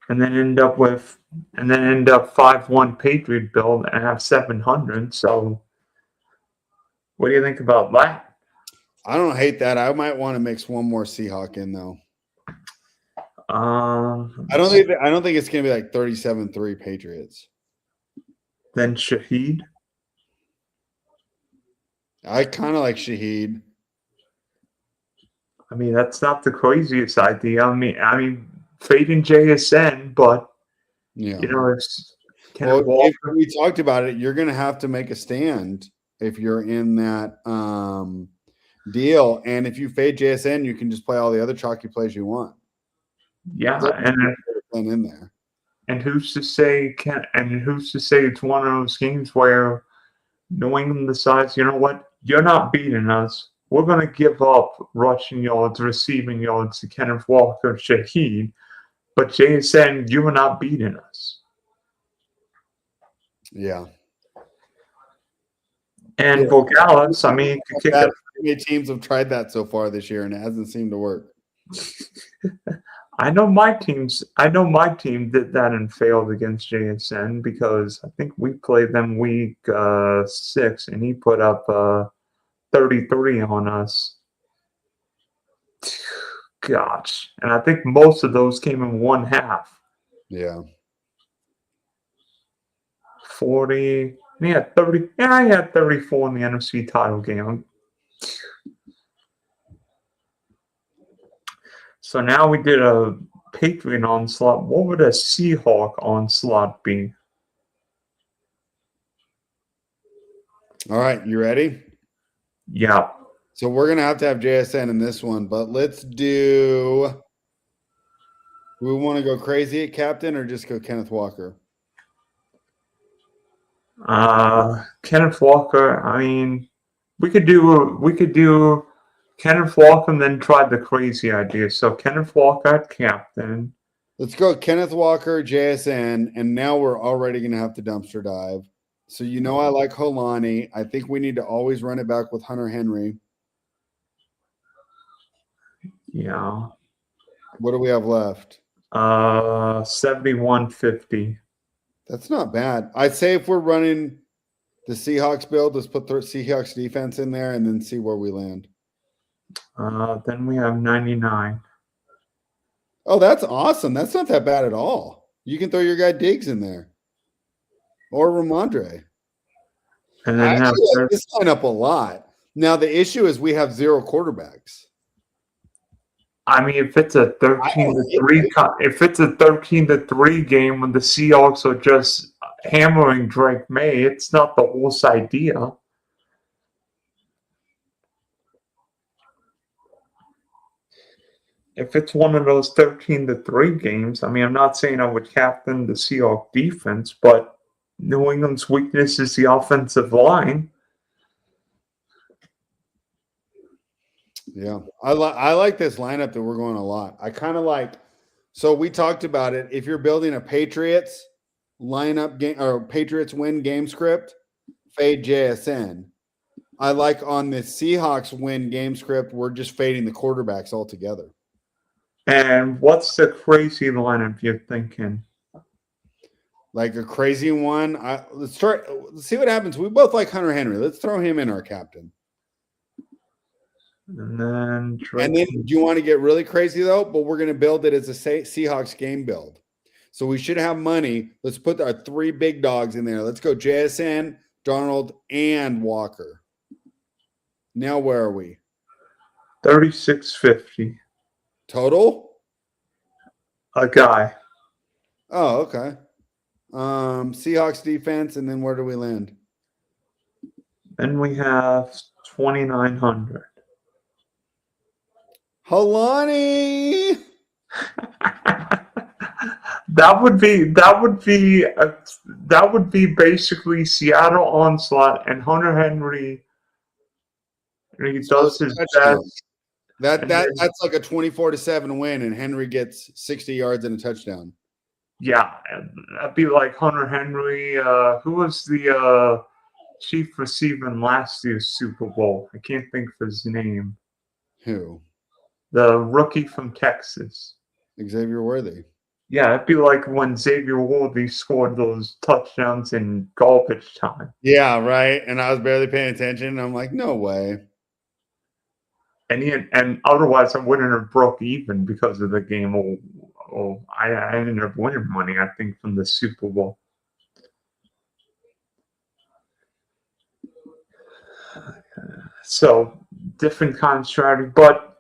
and then end up 5-1 Patriot build and have 700. So, what do you think about that? I don't hate that. I might want to mix one more Seahawk in though. I don't think it's gonna be like 37-3 Patriots. Then Shaheed. I kind of like Shaheed. I mean, that's not the craziest idea. I mean, fading JSN, but it's if we talked about it, you're gonna have to make a stand if you're in that deal, and if you fade JSN, you can just play all the other chalky plays you want. Yeah, and in there. And who's to say it's one of those games where New England decides, you know what, you're not beating us. We're going to give up rushing yards, receiving yards to Kenneth Walker, Shaheed, but JSN, you are not beating us. Yeah. And Borgalis, I mean, many teams have tried that so far this year, and it hasn't seemed to work. I know my team did that and failed against JSN because I think we played them week 6 and he put up 33 on us. Gosh. And I think most of those came in one half. Yeah. 40. He had 30. Yeah, he had 34 in the NFC title game. So now we did a Patriot onslaught. What would a Seahawk onslaught be? All right, you ready? Yeah. So we're going to have JSN in this one, but let's do – we want to go crazy at captain or just go Kenneth Walker? Kenneth Walker. I mean, we could do Kenneth Walker and then try the crazy idea. So Kenneth Walker at captain. Let's go Kenneth Walker, JSN, and now we're already going to have to dumpster dive. So you know I like Holani. I think we need to always run it back with Hunter Henry. Yeah. What do we have left? 7150. That's not bad. I'd say if we're running the Seahawks build, let's put the Seahawks defense in there and then see where we land. Then we have 99. Oh, that's awesome. That's not that bad at all. You can throw your guy Diggs in there. Or Ramondre. And I then have actually like this lineup a lot. Now the issue is we have 0 quarterbacks. I mean, if it's a 13-3, if it's a 13-3 game when the Seahawks are just hammering Drake May, it's not the worst idea. If it's one of those 13-3 games, I mean, I'm not saying I would captain the Seahawks defense, but New England's weakness is the offensive line. Yeah, I like this lineup that we're going a lot. I kind of like. So we talked about it. If you're building a Patriots lineup game or Patriots win game script, fade JSN. I like on the Seahawks win game script, we're just fading the quarterbacks altogether. And what's the crazy lineup you're thinking? Like a crazy one. Let's see what happens. We both like Hunter Henry. Let's throw him in our captain. And then do you want to get really crazy though? But we're going to build it as a Seahawks game build. So we should have money. Let's put our 3 big dogs in there. Let's go JSN, Darnold, and Walker. Now where are we? 3650. Total? A guy. Oh, okay. Seahawks defense, and then where do we land? Then we have 2900. Holani. That would be basically Seattle onslaught and Hunter Henry. He does his best. That's like a 24-7 win, and Henry gets 60 yards and a touchdown. Yeah, that'd be like Hunter Henry. Who was the chief receiver in last year's Super Bowl? I can't think of his name. Who? The rookie from Texas. Xavier Worthy. Yeah, it'd be like when Xavier Worthy scored those touchdowns in garbage time. Yeah, right. And I was barely paying attention. And I'm like, no way. And otherwise, I wouldn't have broke even because of the game. I ended up winning money, I think, from the Super Bowl. So, different kind of strategy. But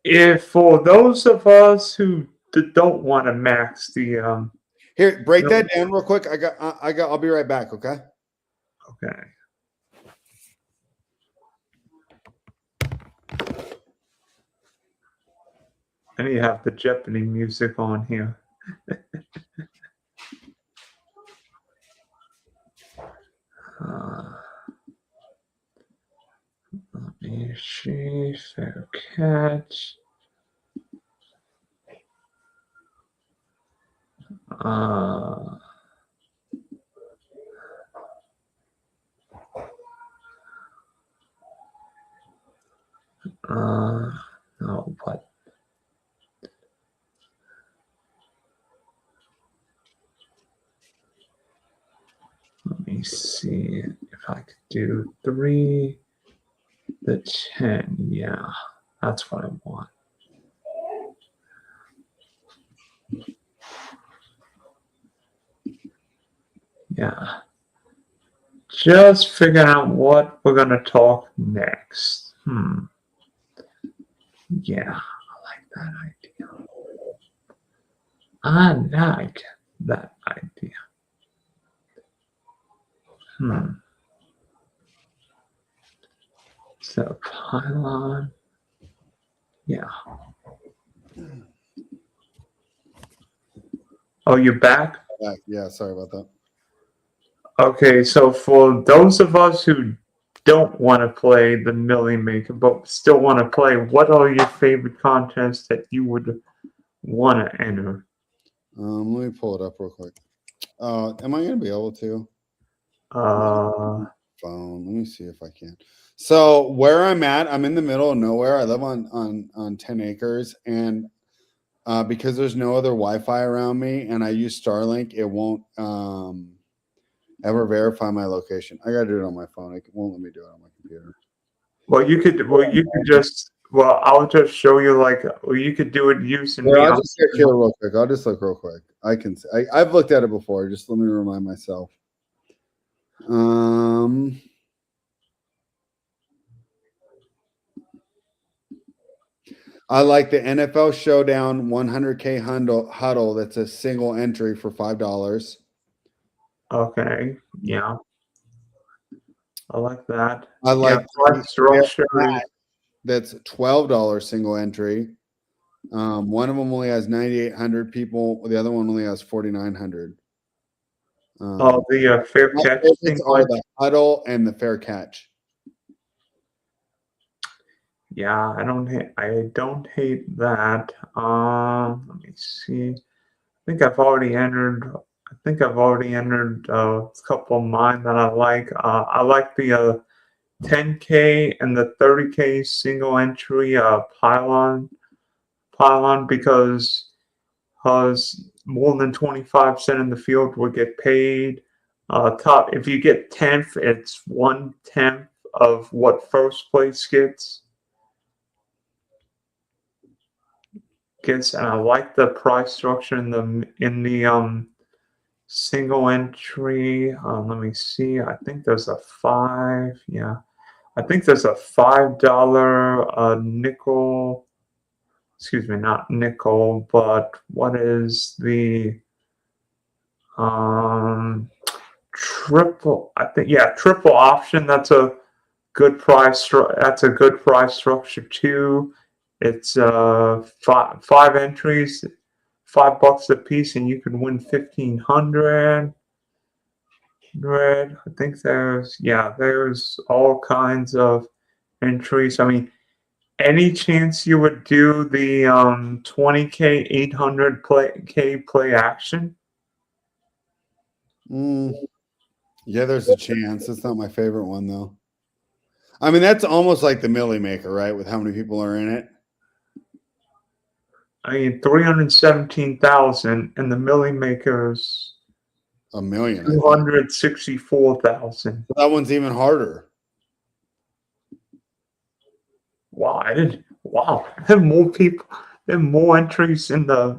if for those of us who don't want to max the here, break that down real quick. I'll be right back. Okay. Okay. And you have the Jeopardy music on here. Let me see. Fair catch. No, but let me see if I could do 3 to 10. Yeah, that's what I want. Yeah. Just figuring out what we're going to talk next. Yeah, I like that idea. I like that idea. So, pylon. Yeah. Oh, you're back? Yeah, sorry about that. Okay, so for those of us who don't want to play the Millie Maker but still want to play, what are your favorite contests that you would want to enter? Let me pull it up real quick. Am I going to be able to? Uh, Phone. Let me see if I can. So where I'm at, I'm in the middle of nowhere. I live on 10 acres, and because there's no other Wi-Fi around me, and I use Starlink, it won't ever verify my location. I gotta do it on my phone. It won't let me do it on my computer. I'll just show you you could do it using Here, me. I'll just look here real quick. I'll just look real quick. I can. I've looked at it before. Just let me remind myself. I like the NFL Showdown 100K huddle. That's a single entry for $5. Okay, yeah, I like that. I like price structure. That's $12 single entry. One of them only has 9,800 people. The other one only has 4,900. The fair catch thing. Are the huddle and the fair catch. Yeah, I don't hate that. Let me see. I think I've already entered a couple of mine that I like. I like the 10K and the 30K single entry pylon because more than 25% in the field will get paid. If you get 10th, it's 1/10 of what first place gets. And I like the price structure in the single entry. Let me see. I think there's a $5. Yeah, I think there's a $5 nickel. Excuse me, not nickel, but what is the triple? I think triple option. That's a good price. That's a good price structure too. It's five entries, $5 a piece, and you can win 1,500. I think there's all kinds of entries. I mean, any chance you would do the 20K 800 play action? Yeah, there's a chance. It's not my favorite one though. I mean, that's almost like the Millie Maker, right? With how many people are in it. I mean, 317,000, and the Millie Maker's 1,000,000. 264,000. That one's even harder. Wow, there are more people. There are more entries in the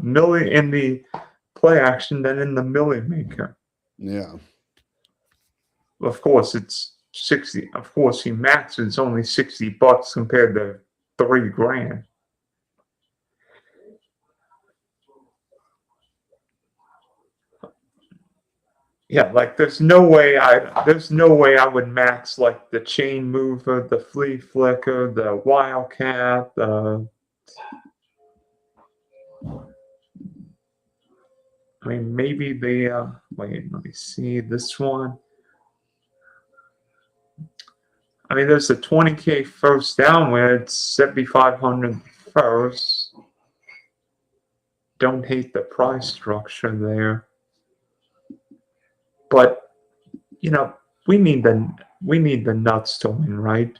play action than in the Millie Maker. Yeah. Of course, it's 60. Of course, he maxes only $60 compared to $3,000. Yeah, like there's no way I would max like the chain mover, the flea flicker, the wildcat, I mean maybe the wait, let me see this one. I mean there's the 20K first down where it's 7,500 first. Don't hate the price structure there. But we need the nuts to win, right?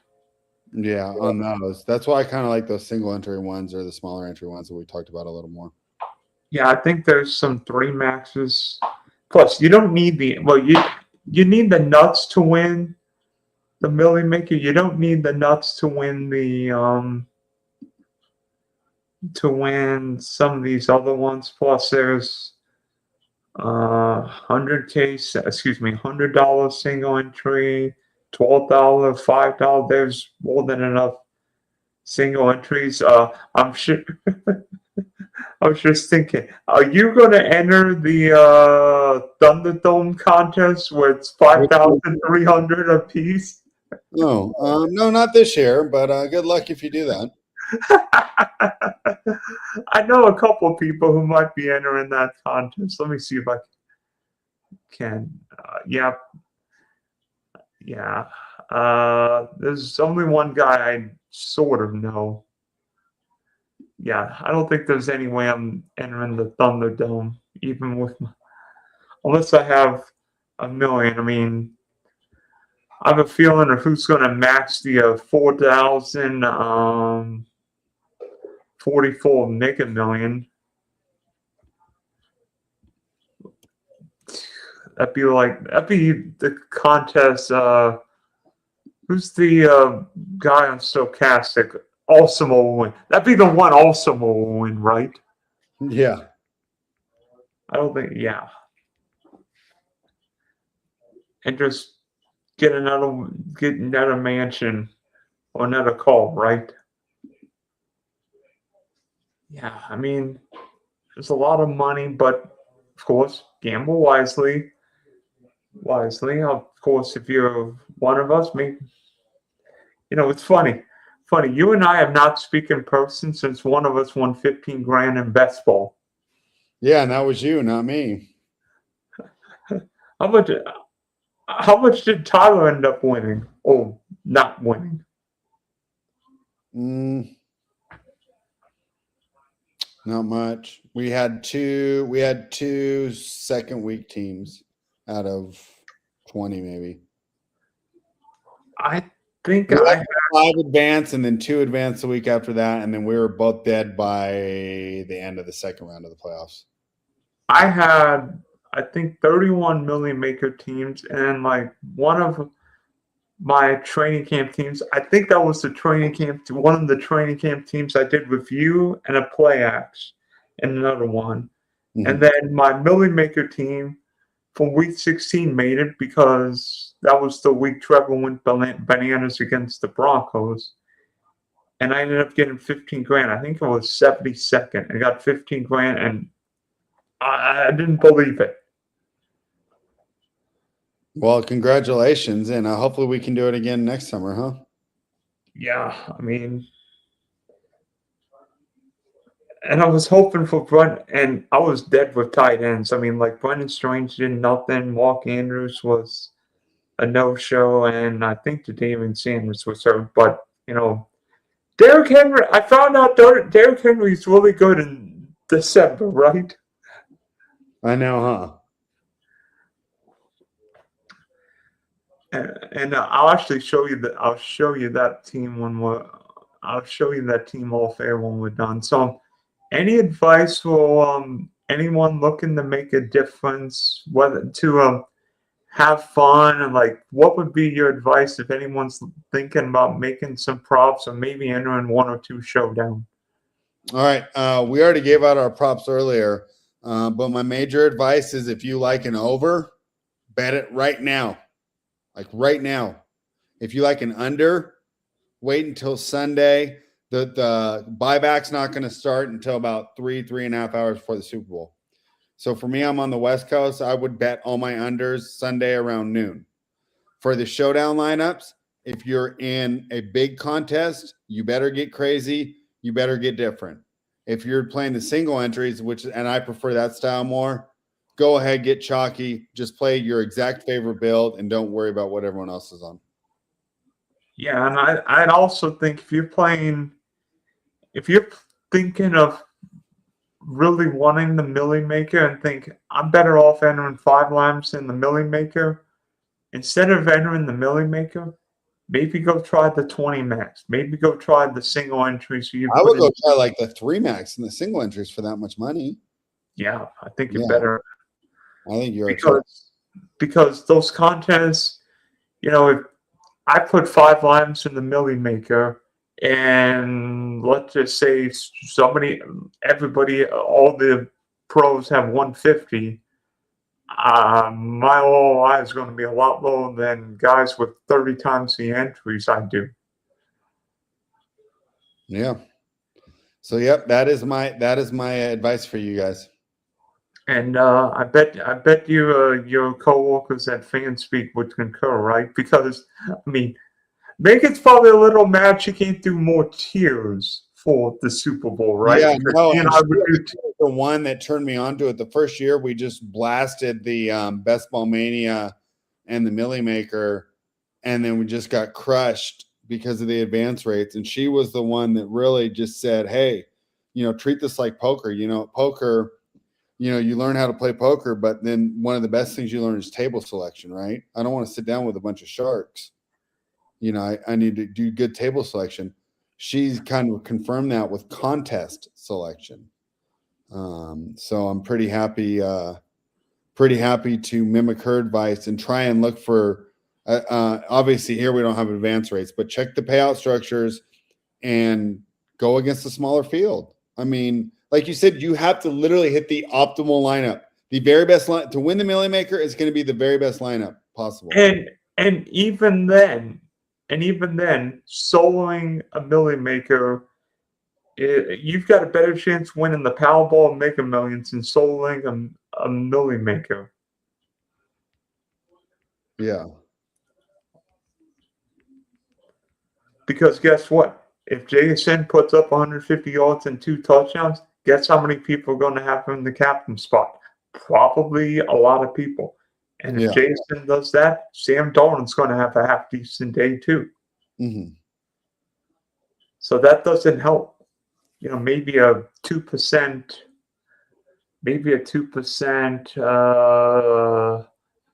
Yeah, on those. That's why I kind of like those single entry ones or the smaller entry ones that we talked about a little more. Yeah, I think there's some 3 maxes. Plus, you don't need you need the nuts to win the Millie Maker. You don't need the nuts to win some of these other ones. Plus, there's 100 single entry, $12, $5. There's more than enough single entries. I'm sure. I was just thinking, are you going to enter the Thunderdome contest where it's 5,300 a piece? No, no, not this year. But good luck if you do that. I know a couple of people who might be entering that contest. Let me see if I can. Yeah, Yeah. There's only one guy I sort of know. Yeah, I don't think there's any way I'm entering the Thunderdome, even with unless I have a million. I mean, I have a feeling of who's going to match the 4,000 44 Mega Million. That'd be the contest. Who's the guy on Stochastic? Awesome will win. That'd be the one Awesome will win, right? Yeah. I don't think. Yeah, and just get another mansion or another call, right? Yeah, I mean, there's a lot of money, but of course, gamble wisely. Wisely, of course, if you're one of us, maybe it's funny. Funny, you and I have not spoken in person since one of us won 15 grand in best ball. Yeah, and that was you, not me. How much? How much did Tyler end up winning? Or not winning? Not much. We had two second week teams out of 20, maybe. I think We I had 5 advance and then 2 advance the week after that, and then we were both dead by the end of the second round of the playoffs. I had I think 31 million maker teams, and like one of my training camp teams. I think that was one of the training camp teams I did with you and a play axe and another one. Mm-hmm. And then my Millie Maker team from week 16 made it because that was the week Trevor went bananas against the Broncos. And I ended up getting 15 grand. I think it was 72nd. I got 15 grand, and I didn't believe it. Well, congratulations, and hopefully we can do it again next summer, huh? Yeah, I mean, and I was hoping for Brent, and I was dead with tight ends. I mean, like Brendan Strange did nothing. Mark Andrews was a no-show, and I think the Damon Sanders was hurt. But Derrick Henry. I found out Derrick Henry is really good in December, right? I know, huh? And I'll actually show you that. I'll show you that team when I'll show you that team all fair when we're done. So, any advice for anyone looking to make a difference, whether to have fun, and like what would be your advice if anyone's thinking about making some props or maybe entering 1 or 2 showdown? All right, we already gave out our props earlier, but my major advice is if you like an over, bet it right now. Like right now. If you like an under, wait until Sunday. The buyback's not going to start until about 3.5 hours before the Super Bowl. So for me, I'm on the West Coast. I would bet all my unders Sunday around noon. For the showdown lineups, if you're in a big contest, you better get crazy. You better get different. If you're playing the single entries, and I prefer that style more, go ahead, get chalky. Just play your exact favorite build and don't worry about what everyone else is on. Yeah, and I'd also think if you're thinking of really wanting the Millie Maker and think I'm better off entering 5 lamps in the Millie Maker, instead of entering the Millie Maker, maybe go try the 20 max. Maybe go try the single entries. I would go try like the 3 max and the single entries for that much money. Yeah, I think you're better. I think you're because those contests, if I put 5 lamps in the Millie Maker, and let's just say everybody, all the pros have 150. My ROI is going to be a lot lower than guys with 30 times the entries I do. Yeah. So yep, that is my advice for you guys. And I bet you your coworkers at Fanspeak would concur, right? Because I mean, Megan's probably a little mad she can't do more tiers for the Super Bowl, right? Yeah, no, the one that turned me on to it. The first year we just blasted the Best Ball Mania and the Millie Maker and then we just got crushed because of the advance rates. And she was the one that really just said, hey, treat this like poker. Poker, you learn how to play poker, but then one of the best things you learn is table selection, right? I don't want to sit down with a bunch of sharks. I need to do good table selection. She's kind of confirmed that with contest selection. So I'm pretty happy to mimic her advice and try and look for, obviously here we don't have advance rates, but check the payout structures and go against a smaller field. I mean, like you said, you have to literally hit the optimal lineup. The very best line to win the Millie Maker is going to be the very best lineup possible. And even then, soloing a Millie Maker, you've got a better chance winning the Powerball and Mega Millions than soloing a Millie Maker. Yeah. Because guess what? If JSN puts up 150 yards and 2 touchdowns, guess how many people are going to have him in the captain spot? Probably a lot of people. And if JSN does that, Sam Darnold's going to have a half-decent day too. Mm-hmm. So that doesn't help. Maybe a 2%,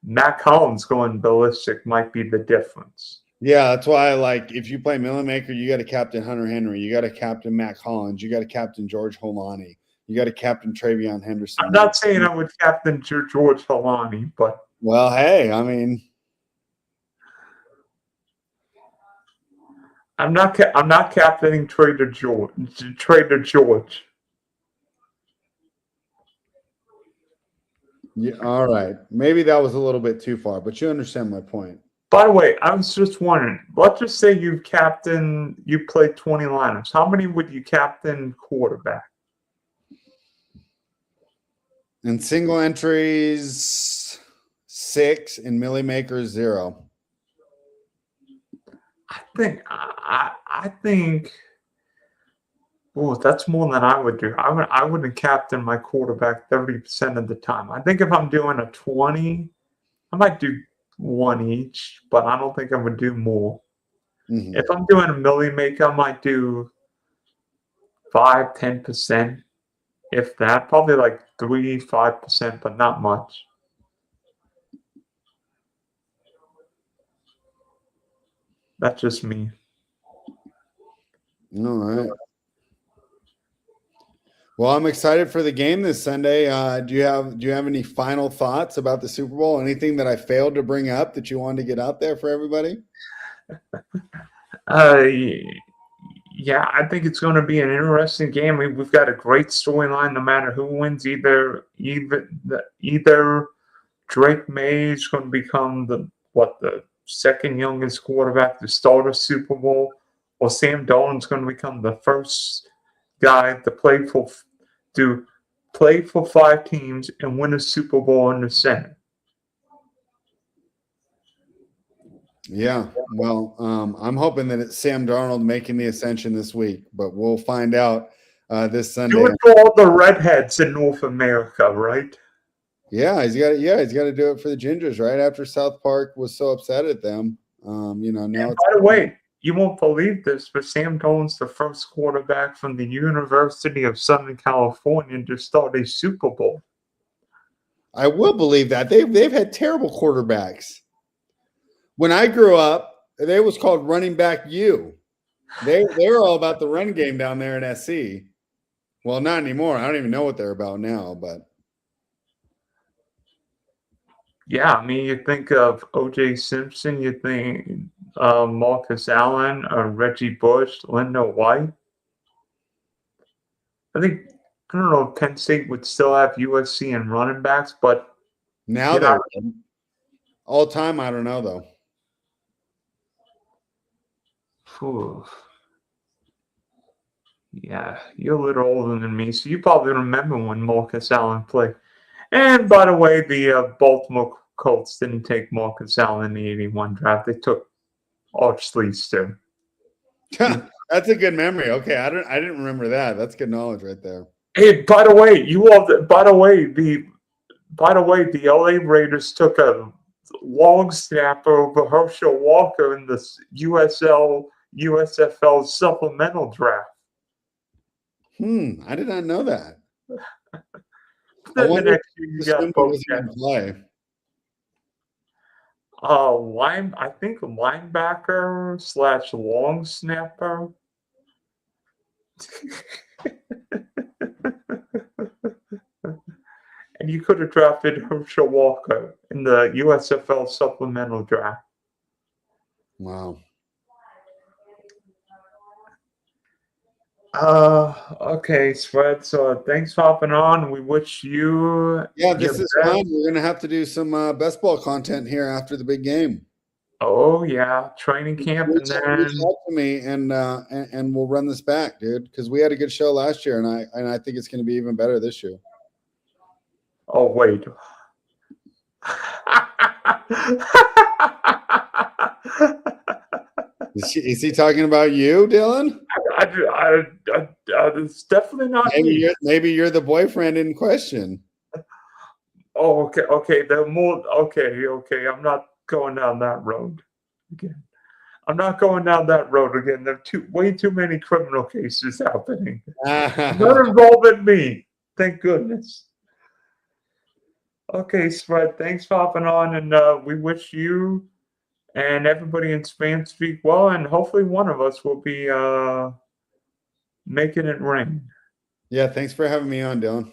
Matt Collins going ballistic might be the difference. Yeah, that's why if you play Millie Maker, you got to captain Hunter Henry, you got to captain Matt Collins, you got to captain George Holani, you got to captain Travion Henderson. I'm not saying I would captain George Holani, but hey, I mean, I'm not captaining Trader George. Yeah, all right. Maybe that was a little bit too far, but you understand my point. By the way, I was just wondering, let's just say you played 20 lineups. How many would you captain quarterback? In single entries, 6. In Millie Maker, 0. I think. Oh, that's more than I would do. I wouldn't captain my quarterback 30% of the time. I think if I'm doing a 20, I might do 1 each, but I don't think I would do more. Mm-hmm. If I'm doing a Millie Maker, I might do 5-10%, if that. Probably like 3-5%, but not much. That's just me. All right. Well, I'm excited for the game this Sunday. Do you have any final thoughts about the Super Bowl? Anything that I failed to bring up that you wanted to get out there for everybody? Yeah, I think it's going to be an interesting game. We've got a great storyline no matter who wins. Either Drake May is going to become the second youngest quarterback to start a Super Bowl, or Sam Darnold's going to become the first guy to play for 5 teams and win a Super Bowl in the Senate. Yeah, well, I'm hoping that it's Sam Darnold making the ascension this week, but we'll find out this Sunday. Do it for all the redheads in North America, right? Yeah, he's got to do it for the Gingers, right? After South Park was so upset at them, now. And by the way, you won't believe this, but Sam Darnold's the first quarterback from the University of Southern California to start a Super Bowl. I will believe that. They've had terrible quarterbacks. When I grew up, they was called running back U. They were all about the run game down there in SC. Well, not anymore. I don't even know what they're about now, but yeah, I mean, you think of O.J. Simpson, you think Marcus Allen, Reggie Bush, Lando White. I don't know if Penn State would still have USC and running backs, but now they're all time. I don't know though. Whew. Yeah, you're a little older than me, so you probably remember when Marcus Allen played. And by the way, the Baltimore Colts didn't take Marcus Allen in the 81 draft. They took Arch Leaster. That's a good memory. Okay, I didn't remember that. That's good knowledge right there. Hey, by the way, the LA Raiders took a long snapper over Herschel Walker in the USFL supplemental draft. I did not know that. I Then the wonder next year you if got Swimmer both was guys. in play. I think linebacker / long snapper. And you could have drafted Herschel Walker in the USFL supplemental draft. Wow. Okay, Spread. So thanks for hopping on. We wish you. Yeah, this your is best. fun. We're gonna have to do some best ball content here after the big game. Oh yeah, training camp, and Reach then out to me and we'll run this back, dude. Because we had a good show last year, and I think it's gonna be even better this year. oh wait. Is he talking about you, Dylan? It's definitely not me. Maybe you're the boyfriend in question. Oh, okay. Okay. I'm not going down that road again. I'm not going down that road again. There are way too many criminal cases happening. Not involving me. Thank goodness. Okay, Spread. Thanks for hopping on, and we wish you and everybody in Fanspeak well, and hopefully one of us will be making it rain. Yeah, thanks for having me on, Dylan.